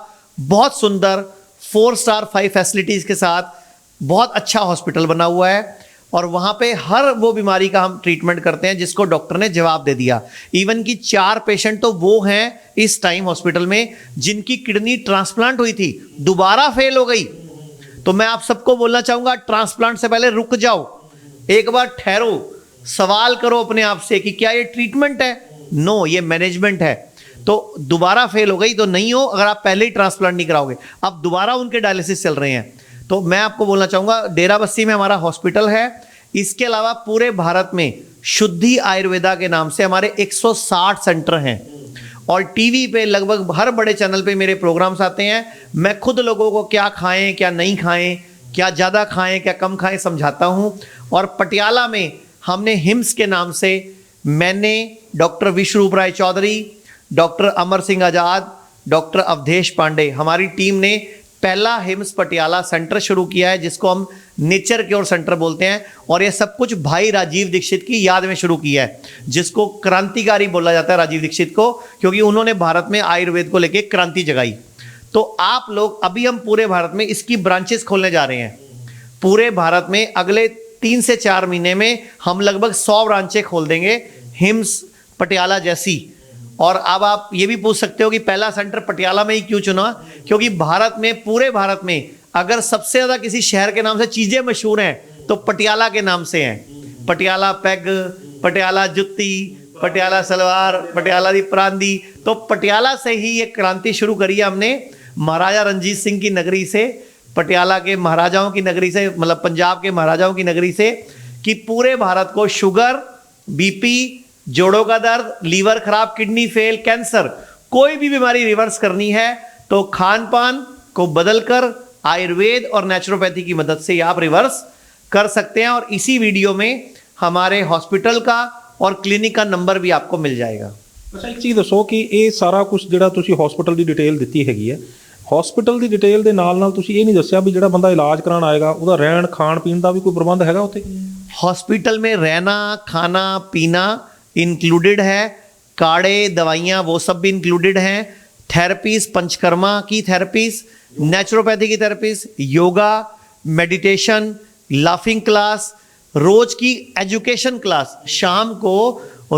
बहुत सुंदर 4 स्टार 5 फैसिलिटीज के साथ बहुत अच्छा हॉस्पिटल बना हुआ है। और वहां पे हर वो बीमारी का हम ट्रीटमेंट करते हैं जिसको डॉक्टर ने जवाब दे दिया। इवन कि 4 पेशेंट तो वो हैं इस टाइम हॉस्पिटल में जिनकी किडनी ट्रांसप्लांट हुई थी, दोबारा फेल हो गई। तो मैं आप सबको बोलना चाहूंगा, ट्रांसप्लांट से पहले रुक जाओ, एक बार ठहरो, सवाल करो अपने आप से कि क्या ये ट्रीटमेंट है? नो, ये मैनेजमेंट है। तो दोबारा फेल हो गई तो नहीं हो अगर आप पहले ही ट्रांसप्लांट नहीं कराओगे। अब दोबारा उनके डायलिसिस चल रहे हैं। तो मैं आपको बोलना चाहूंगा, डेराबस्सी में हमारा हॉस्पिटल है। इसके अलावा पूरे भारत में शुद्धि आयुर्वेदा के नाम से हमारे 160 सेंटर हैं और टीवी पे लगभग हर बड़े चैनल पे मेरे प्रोग्राम्स आते हैं। मैं खुद लोगों को क्या खाएं, क्या नहीं खाएं, क्या ज़्यादा खाएं, क्या कम खाएं समझाता हूं। और पटियाला में हमने हिम्स के नाम से मैंने, डॉक्टर विश्वरूप राय चौधरी, डॉक्टर अमर सिंह आज़ाद, डॉक्टर अवधेश पांडे, हमारी टीम ने पहला हिम्स पटियाला सेंटर शुरू किया है जिसको हम नेचर क्योर सेंटर बोलते हैं। और ये सब कुछ भाई राजीव दीक्षित की याद में शुरू किया है, जिसको क्रांतिकारी बोला जाता है राजीव दीक्षित को, क्योंकि उन्होंने भारत में आयुर्वेद को लेकर क्रांति जगाई। तो आप लोग, अभी हम पूरे भारत में इसकी ब्रांचेस खोलने जा रहे हैं। पूरे भारत में अगले 3 से 4 महीने में हम लगभग 100 ब्रांचें खोल देंगे हिम्स पटियाला जैसी। और अब आप ये भी पूछ सकते हो कि पहला सेंटर पटियाला में ही क्यों चुना? क्योंकि भारत में, पूरे भारत में अगर सबसे ज़्यादा किसी शहर के नाम से चीज़ें मशहूर हैं तो पटियाला के नाम से हैं। पटियाला पैग, पटियाला जुत्ती, पटियाला सलवार, पटियाला दी परांदी। तो पटियाला से ही ये क्रांति शुरू करी है हमने, महाराजा रंजीत सिंह की नगरी से, पटियाला के महाराजाओं की नगरी से, मतलब पंजाब के महाराजाओं की नगरी से, कि पूरे भारत को शुगर, बीपी, जोड़ों का दर्द, लीवर खराब, किडनी फेल, कैंसर, कोई भी बीमारी रिवर्स करनी है तो खान पान को बदलकर आयुर्वेद और नेचुरोपैथी की मदद से आप रिवर्स कर सकते हैं। और इसी वीडियो में हमारे हॉस्पिटल का और क्लिनिक का नंबर भी आपको मिल जाएगा। अच्छा, एक चीज़ दसो कि ये सारा कुछ ਜਿਹੜਾ ਤੁਸੀਂ ਹਸਪੀਟਲ ਦੀ ਡਿਟੇਲ ਦਿੱਤੀ ਹੈਗੀ ਹੈ, ਹਸਪੀਟਲ ਦੀ ਡਿਟੇਲ ਦੇ ਨਾਲ ਤੁਸੀਂ ਇਹ ਨਹੀਂ ਦੱਸਿਆ ਵੀ ਜਿਹੜਾ ਬੰਦਾ ਇਲਾਜ ਕਰਾਉਣ ਆਏਗਾ ਉਹਦਾ ਰਹਿਣ ਖਾਣ ਪੀਣ ਦਾ ਵੀ ਕੋਈ ਪ੍ਰਬੰਧ ਹੈਗਾ ਉੱਥੇ? हॉस्पिटल में रहना, खाना, पीना इंक्लूडेड है, काढ़े, दवाइयाँ वो सब भी इंक्लूडेड हैं, थेरेपीज, पंचकर्मा की थेरेपीज, नेचुरोपैथी की therapies, yoga, meditation, laughing class, रोज की एजुकेशन क्लास, शाम को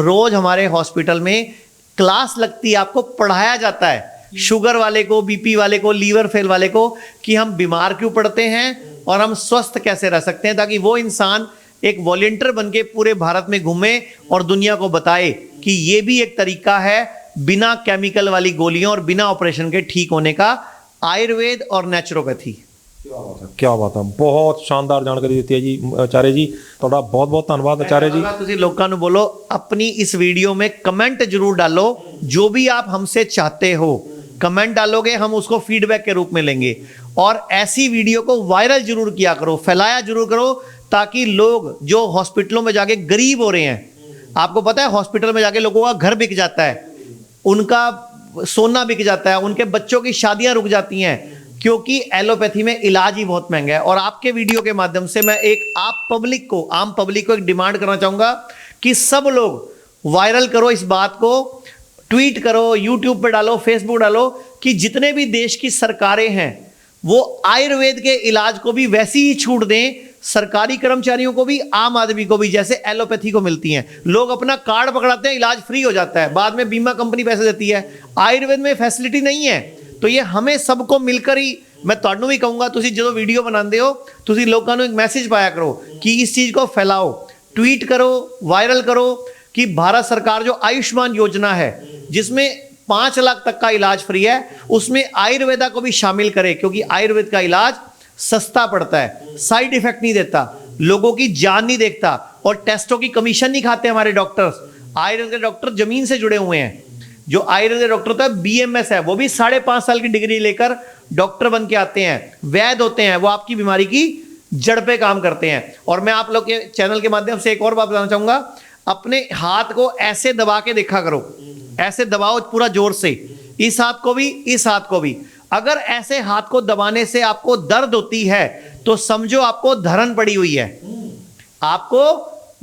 रोज हमारे हॉस्पिटल में क्लास लगती है, आपको पढ़ाया जाता है शुगर वाले को, बीपी वाले को, लीवर फेल वाले को, कि हम बीमार क्यों पड़ते हैं और हम स्वस्थ कैसे रह सकते हैं, ताकि वो इंसान एक वॉलंटियर बनके पूरे भारत में घूमे और दुनिया को बताए कि ये भी एक तरीका है बिना केमिकल वाली गोलियों और बिना ऑपरेशन के ठीक होने का, आयुर्वेद और नेचुरोपैथी। ਕੀ ਬਾਤ ਹੈ, ਬਹੁਤ ਸ਼ਾਨਦਾਰ ਜਾਣਕਾਰੀ ਦਿੱਤੀ ਹੈ ਜੀ ਆਚਾर्य ਜੀ, ਤੁਹਾਡਾ ਬਹੁਤ ਬਹੁਤ ਧੰਨਵਾਦ आचार्य जी। ਤੁਸੀਂ ਲੋਕਾਂ ਨੂੰ ਬੋਲੋ अपनी इस वीडियो में कमेंट जरूर डालो, जो भी आप हमसे चाहते हो कमेंट डालोगे हम उसको फीडबैक के रूप में लेंगे, और ऐसी वीडियो को वायरल जरूर किया करो, फैलाया जरूर करो, ताकि लोग जो हॉस्पिटलों में जाके गरीब हो रहे हैं, आपको पता है हॉस्पिटल में जाके लोगों का घर बिक जाता है, उनका सोना बिक जाता है, उनके बच्चों की शादियां रुक जाती हैं, क्योंकि एलोपैथी में इलाज ही बहुत महंगा है। और आपके वीडियो के माध्यम से मैं एक आम पब्लिक को एक डिमांड करना चाहूंगा कि सब लोग वायरल करो इस बात को, ट्वीट करो, यूट्यूब पे डालो, फेसबुक डालो, कि जितने भी देश की सरकारें हैं वो आयुर्वेद के इलाज को भी वैसी ही छूट दें, सरकारी कर्मचारियों को भी, आम आदमी को भी, जैसे एलोपैथी को मिलती हैं। लोग अपना कार्ड पकड़ाते हैं, इलाज फ्री हो जाता है, बाद में बीमा कंपनी पैसे देती है। आयुर्वेद में फैसिलिटी नहीं है, तो ये हमें सबको मिलकर ही, मैं ਤੁਹਾਨੂੰ भी कहूँगा, ਤੁਸੀਂ ਜਦੋਂ ਵੀਡੀਓ ਬਣਾਉਂਦੇ ਹੋ ਤੁਸੀਂ ਲੋਕਾਂ ਨੂੰ एक मैसेज पाया करो कि इस चीज़ को फैलाओ, ट्वीट करो, वायरल करो, कि भारत सरकार जो आयुष्मान योजना है जिसमें 5 लाख तक का इलाज फ्री है, उसमें आयुर्वेदा को भी शामिल करे, क्योंकि आयुर्वेद का इलाज सस्ता पड़ता है, साइड इफेक्ट नहीं देता, लोगों की जान नहीं देखता, और टेस्टों की कमीशन नहीं खाते हमारे डॉक्टर्स। आयुर्वेद के डॉक्टर जमीन से जुड़े हुए हैं, जो आयुर्वेद डॉक्टर होता है BMS है, वो भी 5.5 साल की डिग्री लेकर डॉक्टर बन के आते हैं, वैद्य होते हैं, वो आपकी बीमारी की जड़ पे काम करते हैं। और मैं आप लोग के चैनल के माध्यम से एक और बात बताना चाहूंगा, अपने हाथ को ऐसे दबा के देखा करो, ऐसे दबाओ पूरा जोर से, इस हाथ को भी, इस हाथ को भी। अगर ऐसे हाथ को दबाने से आपको दर्द होती है तो समझो आपको धरन पड़ी हुई है, आपको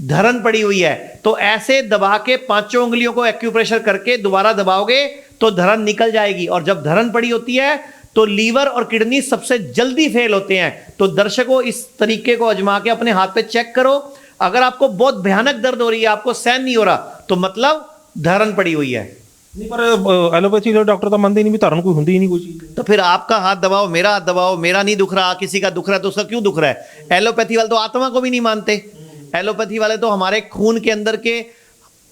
धरन पड़ी हुई है। तो ऐसे दबा के 5 उंगलियों को एक्यूप्रेशर करके दोबारा दबाओगे तो धरन निकल जाएगी, और जब धरन पड़ी होती है तो लीवर और किडनी सबसे जल्दी फेल होते हैं। तो दर्शकों इस तरीके को आजमा के अपने हाथ पे चेक करो, अगर आपको बहुत भयानक दर्द हो रही है, आपको सहन नहीं हो रहा, तो मतलब धरन पड़ी हुई है। नहीं, पर एलोपैथी के डॉक्टर तो मानते ही नहीं भी धरन कोई होती ही नहीं कोई चीज। तो फिर आपका हाथ दबाओ, मेरा हाथ दबाओ, मेरा नहीं दुख रहा, किसी का दुख रहा है तो उसका क्यों दुख रहा है? एलोपैथी वाले तो आत्मा को भी नहीं मानते, एलोपैथी वाले तो हमारे खून के अंदर के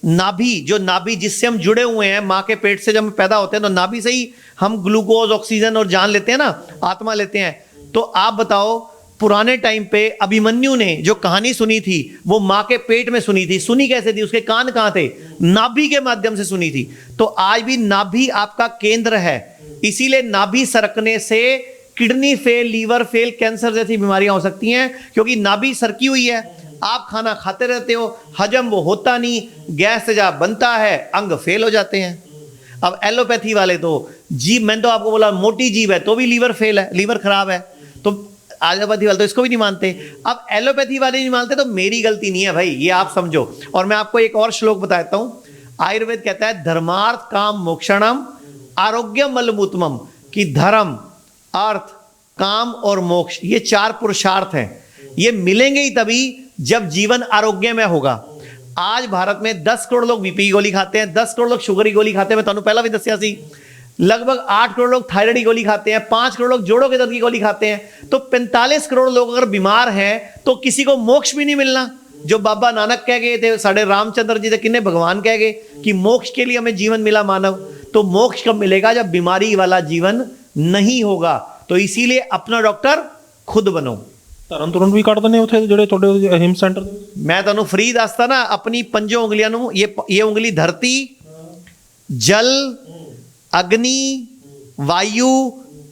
नाभि, जो नाभि जिससे हम जुड़े हुए हैं, माँ के पेट से जब हम पैदा होते हैं तो नाभि से ही हम ग्लूकोज, ऑक्सीजन और जान लेते हैं ना, आत्मा लेते हैं। तो आप बताओ, पुराने टाइम पे अभिमन्यु ने जो कहानी सुनी थी वो माँ के पेट में सुनी थी, सुनी कैसे थी? उसके कान कहाँ थे? नाभि के माध्यम से सुनी थी। तो आज भी नाभि आपका केंद्र है, इसीलिए नाभि सरकने से kidney fail, liver fail, cancer जैसी बीमारियां हो सकती हैं, क्योंकि नाभि सरकी हुई है। आप खाना खाते रहते हो, हजम वो होता नहीं, गैस तेजाब बनता है, अंग फेल हो जाते हैं। अब एलोपैथी वाले तो जीभ, मैंने तो आपको बोला मोटी जीभ है तो भी लीवर फेल है, लीवर खराब है, तो एलोपैथी वाले तो इसको भी नहीं मानते। अब एलोपैथी वाले नहीं मानते तो मेरी गलती नहीं है भाई, ये आप समझो। और मैं आपको एक और श्लोक बताता हूं, आयुर्वेद कहता है धर्मार्थ काम मोक्षणम आरोग्यम मलमूतमम, कि धर्म, अर्थ, काम और मोक्ष, ये 4 पुरुषार्थ हैं, ये मिलेंगे ही तभी जब जीवन आरोग्य में होगा। आज भारत में 10 करोड़ लोग बीपी की गोली खाते हैं, 10 करोड़ लोग शुगर की गोली खाते हैं, मैं तुहानू पहला भी दस्या सी, लगभग 8 करोड़ लोग थायराइड की गोली खाते हैं, 5 करोड़ लोग जोड़ों के दर्द की गोली खाते हैं। तो 45 करोड़ लोग अगर बीमार हैं तो किसी को मोक्ष भी नहीं मिलना। जो बाबा नानक कह गए थे, साढ़े रामचंद्र जी थे, किन्ने भगवान कह गए कि मोक्ष के लिए हमें जीवन मिला मानव। तो मोक्ष कब मिलेगा? जब बीमारी वाला जीवन नहीं होगा। तो इसीलिए अपना डॉक्टर खुद बनो। ਧਰਨ ਤੁਰਨ ਵੀ ਕੱਢ ਦਿੰਦੇ ਉੱਥੇ ਜਿਹੜੇ ਤੁਹਾਡੇ ਹਿਮ ਸੈਂਟਰ ਦੇ ਵਿੱਚ? मैं ਤੁਹਾਨੂੰ फ्री दसता ना, अपनी 5 उंगलियां ਨੂੰ, ये उंगली धरती, जल, अग्नि, वायु,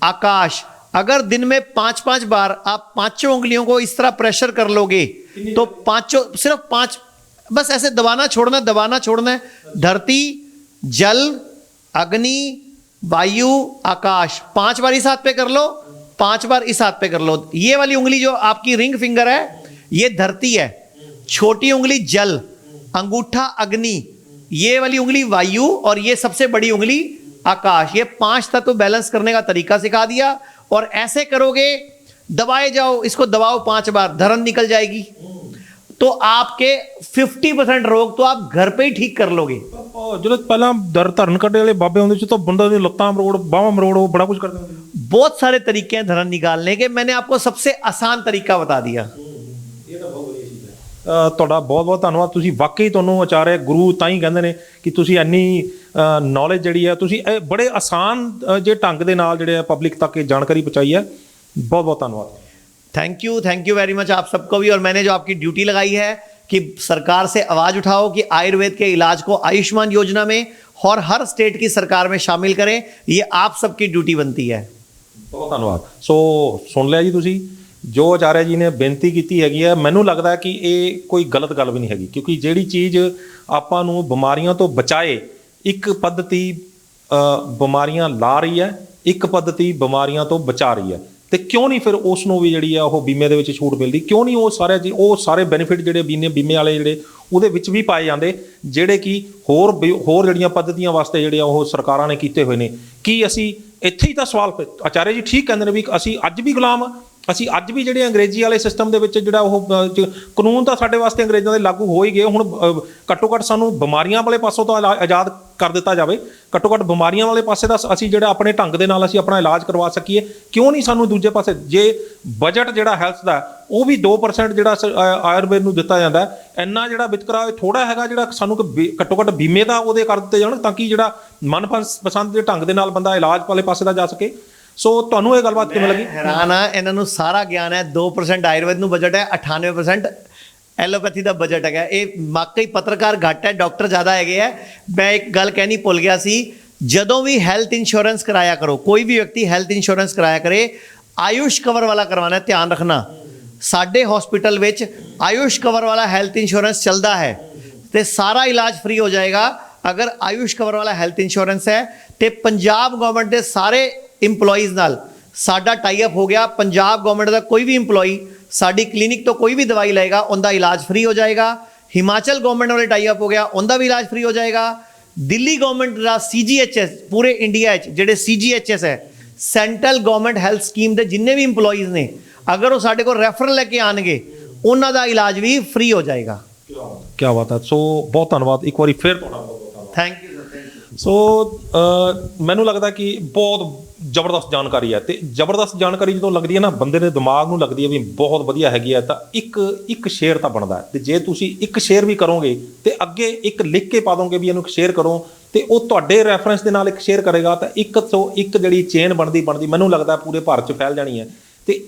आकाश, अगर दिन में 5-5 बार आप 5 उंगलियों को इस तरह प्रेशर कर लोगे तो 5, सिर्फ 5, बस ऐसे दबाना छोड़ना, दबाना छोड़ना है। धरती, जल, अग्नि, वायु, आकाश, 5 बार इस हाथ पे कर लो, 5 बार इस हाथ पे कर लो। ये वाली उंगली जो आपकी रिंग फिंगर है ये धरती है, छोटी उंगली जल, अंगूठा अग्नि, ये वाली उंगली वायु, और ये सबसे बड़ी उंगली आकाश। ये 5 तत्व बैलेंस करने का तरीका सिखा दिया। और ऐसे करोगे, दबाए जाओ, इसको दबाओ 5 बार, धरन निकल जाएगी। तो आपके 50% रोग तो आप घर पे ही ठीक कर लोगे। जो पहला धरन कड्डे वाले बाबे होंगे तो बंदा दी लत्तां मरोड़, बाहां मरोड़, वो बड़ा कुछ करते हैं। बहुत सारे तरीके हैं धरन निकालने के, मैंने आपको सबसे आसान तरीका बता दिया। ਤੁਹਾਡਾ ਬਹੁਤ ਬਹੁਤ ਧੰਨਵਾਦ। ਤੁਸੀਂ ਵਾਕਈ ਤੁਹਾਨੂੰ ਆਚਾर्य ਗੁਰੂ ਤਾਂ ਹੀ ਕਹਿੰਦੇ ਨੇ ਕਿ ਤੁਸੀਂ ਇੰਨੀ ਨੌਲੇਜ ਜਿਹੜੀ ਹੈ ਤੁਸੀਂ ਬੜੇ ਆਸਾਨ ਜੇ ਢੰਗ ਦੇ ਨਾਲ ਜਿਹੜੇ ਪਬਲਿਕ ਤੱਕ ਇਹ ਜਾਣਕਾਰੀ ਪਹੁੰਚਾਈ ਹੈ। ਬਹੁਤ ਬਹੁਤ ਧੰਨਵਾਦ। थैंक यू वेरी मच आप सबको भी। और मैंने जो आपकी ड्यूटी लगाई है कि सरकार से आवाज उठाओ कि आयुर्वेद के इलाज को आयुष्मान योजना में और हर स्टेट की सरकार में शामिल करें, ये आप सबकी ड्यूटी बनती है। ਬਹੁਤ ਧੰਨਵਾਦ। ਸੋ ਸੁਣ ਲਿਆ ਜੀ ਤੁਸੀਂ ਜੋ ਆਚਾਰਿਆ ਜੀ ਨੇ ਬੇਨਤੀ ਕੀਤੀ ਹੈਗੀ ਹੈ। ਮੈਨੂੰ ਲੱਗਦਾ ਕਿ ਇਹ ਕੋਈ ਗਲਤ ਗੱਲ ਵੀ ਨਹੀਂ ਹੈਗੀ, ਕਿਉਂਕਿ ਜਿਹੜੀ ਚੀਜ਼ ਆਪਾਂ ਨੂੰ ਬਿਮਾਰੀਆਂ ਤੋਂ ਬਚਾਏ, ਇੱਕ ਪੱਧਤੀ ਬਿਮਾਰੀਆਂ ਲਾ ਰਹੀ ਹੈ, ਇੱਕ ਪੱਧਤੀ ਬਿਮਾਰੀਆਂ ਤੋਂ ਬਚਾ ਰਹੀ ਹੈ, ਤੇ ਕਿਉਂ ਨਹੀਂ ਫਿਰ ਉਸ ਨੂੰ ਵੀ ਜਿਹੜੀ ਆ ਉਹ ਬੀਮੇ ਦੇ ਵਿੱਚ ਛੂਟ ਮਿਲਦੀ? ਕਿਉਂ ਨਹੀਂ ਉਹ ਸਾਰੇ ਬੈਨੀਫਿਟ ਜਿਹੜੇ ਬੀਮੇ ਵਾਲੇ ਜਿਹੜੇ ਉਹਦੇ ਵਿੱਚ ਵੀ ਪਾਏ ਜਾਂਦੇ, ਜਿਹੜੇ ਕਿ ਹੋਰ ਜਿਹੜੀਆਂ ਪੱਧਤੀਆਂ ਵਾਸਤੇ ਜਿਹੜੇ ਆ ਉਹ ਸਰਕਾਰਾਂ ਨੇ ਕੀਤੇ ਹੋਏ ਨੇ? ਕੀ ਅਸੀਂ ਇੱਥੇ ਹੀ ਤਾਂ ਸਵਾਲ, ਆਚਾਰਿਆ ਜੀ ਠੀਕ ਕਹਿੰਦੇ ਨੇ ਵੀ ਅਸੀਂ ਅੱਜ ਵੀ ਗੁਲਾਮ, ਅਸੀਂ ਅੱਜ ਵੀ ਜਿਹੜੇ ਅੰਗਰੇਜ਼ੀ ਵਾਲੇ ਸਿਸਟਮ ਦੇ ਵਿੱਚ ਜਿਹੜਾ ਉਹ ਕਾਨੂੰਨ ਤਾਂ ਸਾਡੇ ਵਾਸਤੇ ਅੰਗਰੇਜ਼ਾਂ ਦੇ ਲਾਗੂ ਹੋ ਹੀ ਗਏ। ਹੁਣ ਘੱਟੋ ਘੱਟ ਸਾਨੂੰ ਬਿਮਾਰੀਆਂ ਵਾਲੇ ਪਾਸੋਂ ਤਾਂ ਆਜ਼ਾਦ ਕਰ ਦਿੱਤਾ ਜਾਵੇ, ਘੱਟੋ ਘੱਟ ਬਿਮਾਰੀਆਂ ਵਾਲੇ ਪਾਸੇ ਦਾ ਅਸੀਂ ਜਿਹੜਾ ਆਪਣੇ ਢੰਗ ਦੇ ਨਾਲ ਅਸੀਂ ਆਪਣਾ ਇਲਾਜ ਕਰਵਾ ਸਕੀਏ। ਕਿਉਂ ਨਹੀਂ ਸਾਨੂੰ ਦੂਜੇ ਪਾਸੇ, ਜੇ ਬਜਟ ਜਿਹੜਾ ਹੈਲਥ ਦਾ ਉਹ ਵੀ 2% ਜਿਹੜਾ ਆਯੁਰਵੇਦ ਨੂੰ ਦਿੱਤਾ ਜਾਂਦਾ, ਇੰਨਾ ਜਿਹੜਾ ਵਿਤਕਰਾ ਥੋੜਾ ਹੈਗਾ, ਜਿਹੜਾ ਸਾਨੂੰ ਘੱਟੋ ਘੱਟ ਬੀਮੇ ਦਾ ਉਹਦੇ ਕਰ ਦਿੱਤੇ ਜਾਣ ਤਾਂ ਕਿ ਜਿਹੜਾ ਮਨਪਸੰਦ ਦੇ ਢੰਗ ਦੇ ਨਾਲ ਬੰਦਾ ਇਲਾਜ ਵਾਲੇ ਪਾਸੇ ਦਾ ਜਾ ਸਕੇ। ਸੋ ਤੁਹਾਨੂੰ ਇਹ ਗੱਲਬਾਤ ਕਿਵੇਂ ਲੱਗੀ? ਹੈਰਾਨ ਆ, ਇਹਨਾਂ ਨੂੰ ਸਾਰਾ ਗਿਆਨ ਹੈ। 2% ਆਯੁਰਵੇਦ ਨੂੰ ਬਜਟ ਹੈ, 98% ਐਲੋਪੈਥੀ ਦਾ ਬਜਟ ਹੈਗਾ। ਇਹ ਵਾਕਈ ਪੱਤਰਕਾਰ ਘੱਟ ਹੈ, ਡਾਕਟਰ ਜ਼ਿਆਦਾ ਹੈਗੇ ਹੈ। ਮੈਂ ਇੱਕ ਗੱਲ ਕਹਿਣੀ ਭੁੱਲ ਗਿਆ ਸੀ, ਜਦੋਂ ਵੀ ਹੈਲਥ ਇੰਸ਼ੋਰੈਂਸ ਕਰਾਇਆ ਕਰੋ, ਕੋਈ ਵੀ ਵਿਅਕਤੀ ਹੈਲਥ ਇੰਸ਼ੋਰੈਂਸ ਕਰਾਇਆ ਕਰੇ, ਆਯੁਸ਼ ਕਵਰ ਵਾਲਾ ਕਰਵਾਉਣਾ, ਧਿਆਨ ਰੱਖਣਾ। ਸਾਡੇ ਹਸਪੀਟਲ ਵਿੱਚ ਆਯੁਸ਼ ਕਵਰ ਵਾਲਾ ਹੈਲਥ ਇੰਸ਼ੋਰੈਂਸ ਚੱਲਦਾ ਹੈ ਤੇ ਸਾਰਾ ਇਲਾਜ ਫ੍ਰੀ ਹੋ ਜਾਏਗਾ ਅਗਰ ਆਯੁਸ਼ ਕਵਰ ਵਾਲਾ ਹੈਲਥ ਇੰਸ਼ੋਰੈਂਸ ਹੈ। ਤੇ ਪੰਜਾਬ ਗਵਰਨਮੈਂਟ ਦੇ ਸਾਰੇ ਇੰਪਲੋਈਜ਼ ਨਾਲ ਸਾਡਾ ਟਾਈ ਅਪ ਹੋ ਗਿਆ। ਪੰਜਾਬ ਗਵਰਨਮੈਂਟ ਦਾ ਕੋਈ ਵੀ ਇੰਪਲੋਈ ਸਾਡੀ ਕਲੀਨਿਕ ਤੋਂ ਕੋਈ ਵੀ ਦਵਾਈ ਲਏਗਾ, ਉਹਦਾ ਇਲਾਜ ਫ੍ਰੀ ਹੋ ਜਾਏਗਾ। ਹਿਮਾਚਲ ਗਵਰਨਮੈਂਟ ਵਾਲੇ ਟਾਈ ਅਪ ਹੋ ਗਿਆ, ਉਹਦਾ ਵੀ ਇਲਾਜ ਫ੍ਰੀ ਹੋ ਜਾਏਗਾ। ਦਿੱਲੀ ਗਵਰਨਮੈਂਟ ਦਾ CGHS, ਪੂਰੇ ਇੰਡੀਆ 'ਚ ਜਿਹੜੇ CGHS ਹੈ, ਸੈਂਟਰਲ ਗਵਰਨਮੈਂਟ ਹੈਲਥ ਸਕੀਮ ਦੇ ਜਿੰਨੇ ਵੀ ਇੰਪਲੋਈਜ਼ ਨੇ, ਅਗਰ ਉਹ ਸਾਡੇ ਕੋਲ ਰੈਫਰਲ ਲੈ ਕੇ ਆਣਗੇ, ਉਹਨਾਂ ਦਾ ਇਲਾਜ ਵੀ ਫ੍ਰੀ ਹੋ ਜਾਏਗਾ। ਕੀ ਬਾਤ ਹੈ। ਸੋ ਬਹੁਤ ਧੰਨਵਾਦ ਇੱਕ ਵਾਰੀ ਫਿਰ ਤੁਹਾਡਾ। Thank you sir. ਸੋ ਮੈਨੂੰ ਲੱਗਦਾ ਕਿ ਬਹੁਤ ਜ਼ਬਰਦਸਤ ਜਾਣਕਾਰੀ ਹੈ, ਤੇ ਜ਼ਬਰਦਸਤ ਜਾਣਕਾਰੀ ਜਦੋਂ ਲੱਗਦੀ ਹੈ ਨਾ, ਬੰਦੇ ਦੇ ਦਿਮਾਗ ਨੂੰ ਲੱਗਦੀ ਹੈ ਵੀ ਬਹੁਤ ਵਧੀਆ ਹੈਗੀ ਹੈ, ਤਾਂ ਇੱਕ ਸ਼ੇਅਰ ਤਾਂ ਬਣਦਾ ਹੈ। ਤੇ ਜੇ ਤੁਸੀਂ ਇੱਕ ਸ਼ੇਅਰ ਵੀ ਕਰੋਗੇ ਤੇ ਅੱਗੇ ਇੱਕ ਲਿਖ ਕੇ ਪਾ ਦੋਗੇ ਵੀ ਇਹਨੂੰ ਸ਼ੇਅਰ ਕਰੋ, ਤੇ ਉਹ ਤੁਹਾਡੇ ਰੈਫਰੈਂਸ ਦੇ ਨਾਲ ਇੱਕ ਸ਼ੇਅਰ ਕਰੇਗਾ, ਤਾਂ ਇੱਕ ਤੋਂ ਇੱਕ ਜਿਹੜੀ ਚੇਨ ਬਣਦੀ ਮੈਨੂੰ ਲੱਗਦਾ ਪੂਰੇ ਭਾਰਤ 'ਚ ਫੈਲ ਜਾਣੀ ਹੈ। ਤੇ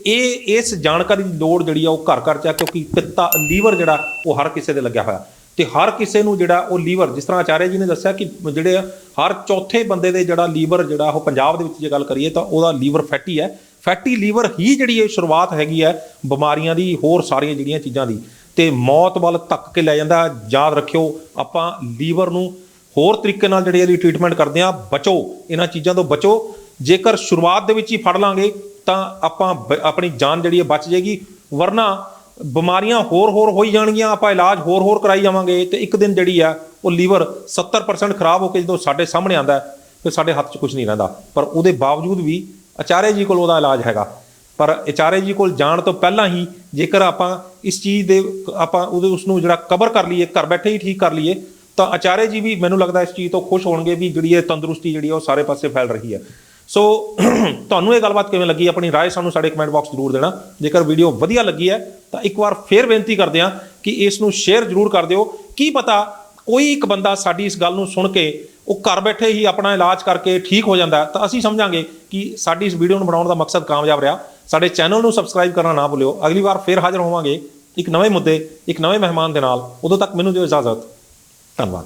ਇਸ ਜਾਣਕਾਰੀ ਦੀ ਲੋੜ ਜਿਹੜੀ ਆ ਉਹ ਘਰ ਘਰ 'ਚ ਆ, ਕਿਉਂਕਿ ਪਿੱਤਾ ਲੀਵਰ ਜਿਹੜਾ ਉਹ ਹਰ ਕਿਸੇ ਦੇ ਲੱਗਿਆ ਹੋਇਆ, ਤੇ ਹਰ ਕਿਸੇ ਨੂੰ ਜਿਹੜਾ ਉਹ ਲੀਵਰ, ਜਿਸ ਤਰ੍ਹਾਂ ਆਚਾਰਿਆ ਜੀ ਨੇ ਦੱਸਿਆ ਕਿ ਜਿਹੜੇ ਹਰ ਚੌਥੇ ਬੰਦੇ ਦੇ ਜਿਹੜਾ ਲੀਵਰ ਜਿਹੜਾ ਉਹ ਪੰਜਾਬ ਦੇ ਵਿੱਚ ਜੇ ਗੱਲ ਕਰੀਏ ਤਾਂ ਉਹਦਾ ਲੀਵਰ ਫੈਟੀ ਹੈ। ਫੈਟੀ ਲੀਵਰ ਹੀ ਜਿਹੜੀ ਇਹ ਸ਼ੁਰੂਆਤ ਹੈਗੀ ਹੈ ਬਿਮਾਰੀਆਂ ਦੀ, ਹੋਰ ਸਾਰੀਆਂ ਜਿਹੜੀਆਂ ਚੀਜ਼ਾਂ ਦੀ, ਤੇ ਮੌਤ ਵੱਲ ਧੱਕ ਕੇ ਲੈ ਜਾਂਦਾ। ਯਾਦ ਰੱਖਿਓ, ਆਪਾਂ ਲੀਵਰ ਨੂੰ ਹੋਰ ਤਰੀਕੇ ਨਾਲ ਜਿਹੜੀ ਇਹਦੀ ਟ੍ਰੀਟਮੈਂਟ ਕਰਦੇ ਹਾਂ। ਬਚੋ, ਇਹਨਾਂ ਚੀਜ਼ਾਂ ਤੋਂ ਬਚੋ। ਜੇਕਰ ਸ਼ੁਰੂਆਤ ਦੇ ਵਿੱਚ ਹੀ ਫੜ ਲਾਂਗੇ ਤਾਂ ਆਪਾਂ ਆਪਣੀ ਜਾਨ ਜਿਹੜੀ ਹੈ ਬਚ ਜਾਏਗੀ, ਵਰਨਾ ਬਿਮਾਰੀਆਂ ਹੋਰ ਹੋਈ ਜਾਣਗੀਆਂ, ਆਪਾਂ ਇਲਾਜ ਹੋਰ ਕਰਾਈ ਜਾਵਾਂਗੇ, ਤੇ ਇੱਕ ਦਿਨ ਜਿਹੜੀ ਆ ਉਹ ਲੀਵਰ 70% ਖਰਾਬ ਹੋ ਕੇ ਜਦੋਂ ਸਾਡੇ ਸਾਹਮਣੇ ਆਉਂਦਾ ਫਿਰ ਸਾਡੇ ਹੱਥ 'ਚ ਕੁਝ ਨਹੀਂ ਰਹਿੰਦਾ। ਪਰ ਉਹਦੇ ਬਾਵਜੂਦ ਵੀ ਆਚਾਰਿਆ ਜੀ ਕੋਲ ਉਹਦਾ ਇਲਾਜ ਹੈਗਾ। ਪਰ ਆਚਾਰਿਆ ਜੀ ਕੋਲ ਜਾਣ ਤੋਂ ਪਹਿਲਾਂ ਹੀ ਜੇਕਰ ਆਪਾਂ ਇਸ ਚੀਜ਼ ਦੇ ਉਸਨੂੰ ਜਿਹੜਾ ਕਵਰ ਕਰ ਲਈਏ, ਘਰ ਬੈਠੇ ਹੀ ਠੀਕ ਕਰ ਲਈਏ, ਤਾਂ ਆਚਾਰਿਆ ਜੀ ਵੀ ਮੈਨੂੰ ਲੱਗਦਾ ਇਸ ਚੀਜ਼ ਤੋਂ ਖੁਸ਼ ਹੋਣਗੇ ਵੀ ਜਿਹੜੀ ਇਹ ਤੰਦਰੁਸਤੀ ਜਿਹੜੀ ਉਹ ਸਾਰੇ ਪਾਸੇ ਫੈਲ ਰਹੀ ਹੈ। ਸੋ ਤੁਹਾਨੂੰ ਇਹ ਗੱਲਬਾਤ ਕਿਵੇਂ ਲੱਗੀ? ਆਪਣੀ ਰਾਏ ਸਾਨੂੰ ਸਾਡੇ ਕਮੈਂਟ ਬਾਕਸ ਜ਼ਰੂਰ ਦੇਣਾ। ਜੇਕਰ ਵੀਡੀਓ ਵਧੀਆ ਲੱਗੀ ਹੈ ਤਾਂ ਇੱਕ ਵਾਰ ਫੇਰ ਬੇਨਤੀ ਕਰਦੇ ਹਾਂ ਕਿ ਇਸ ਨੂੰ ਸ਼ੇਅਰ ਜ਼ਰੂਰ ਕਰ ਦਿਓ। ਕੀ ਪਤਾ ਕੋਈ ਇੱਕ ਬੰਦਾ ਸਾਡੀ ਇਸ ਗੱਲ ਨੂੰ ਸੁਣ ਕੇ ਉਹ ਘਰ ਬੈਠੇ ਹੀ ਆਪਣਾ ਇਲਾਜ ਕਰਕੇ ਠੀਕ ਹੋ ਜਾਂਦਾ, ਤਾਂ ਅਸੀਂ ਸਮਝਾਂਗੇ ਕਿ ਸਾਡੀ ਇਸ ਵੀਡੀਓ ਨੂੰ ਬਣਾਉਣ ਦਾ ਮਕਸਦ ਕਾਮਯਾਬ ਰਿਹਾ। ਸਾਡੇ ਚੈਨਲ ਨੂੰ ਸਬਸਕ੍ਰਾਈਬ ਕਰਨਾ ਨਾ ਭੁੱਲਿਓ। ਅਗਲੀ ਵਾਰ ਫੇਰ ਹਾਜ਼ਰ ਹੋਵਾਂਗੇ ਇੱਕ ਨਵੇਂ ਮੁੱਦੇ, ਇੱਕ ਨਵੇਂ ਮਹਿਮਾਨ ਦੇ ਨਾਲ। ਉਦੋਂ ਤੱਕ ਮੈਨੂੰ ਦਿਓ ਇਜਾਜ਼ਤ। ਧੰਨਵਾਦ।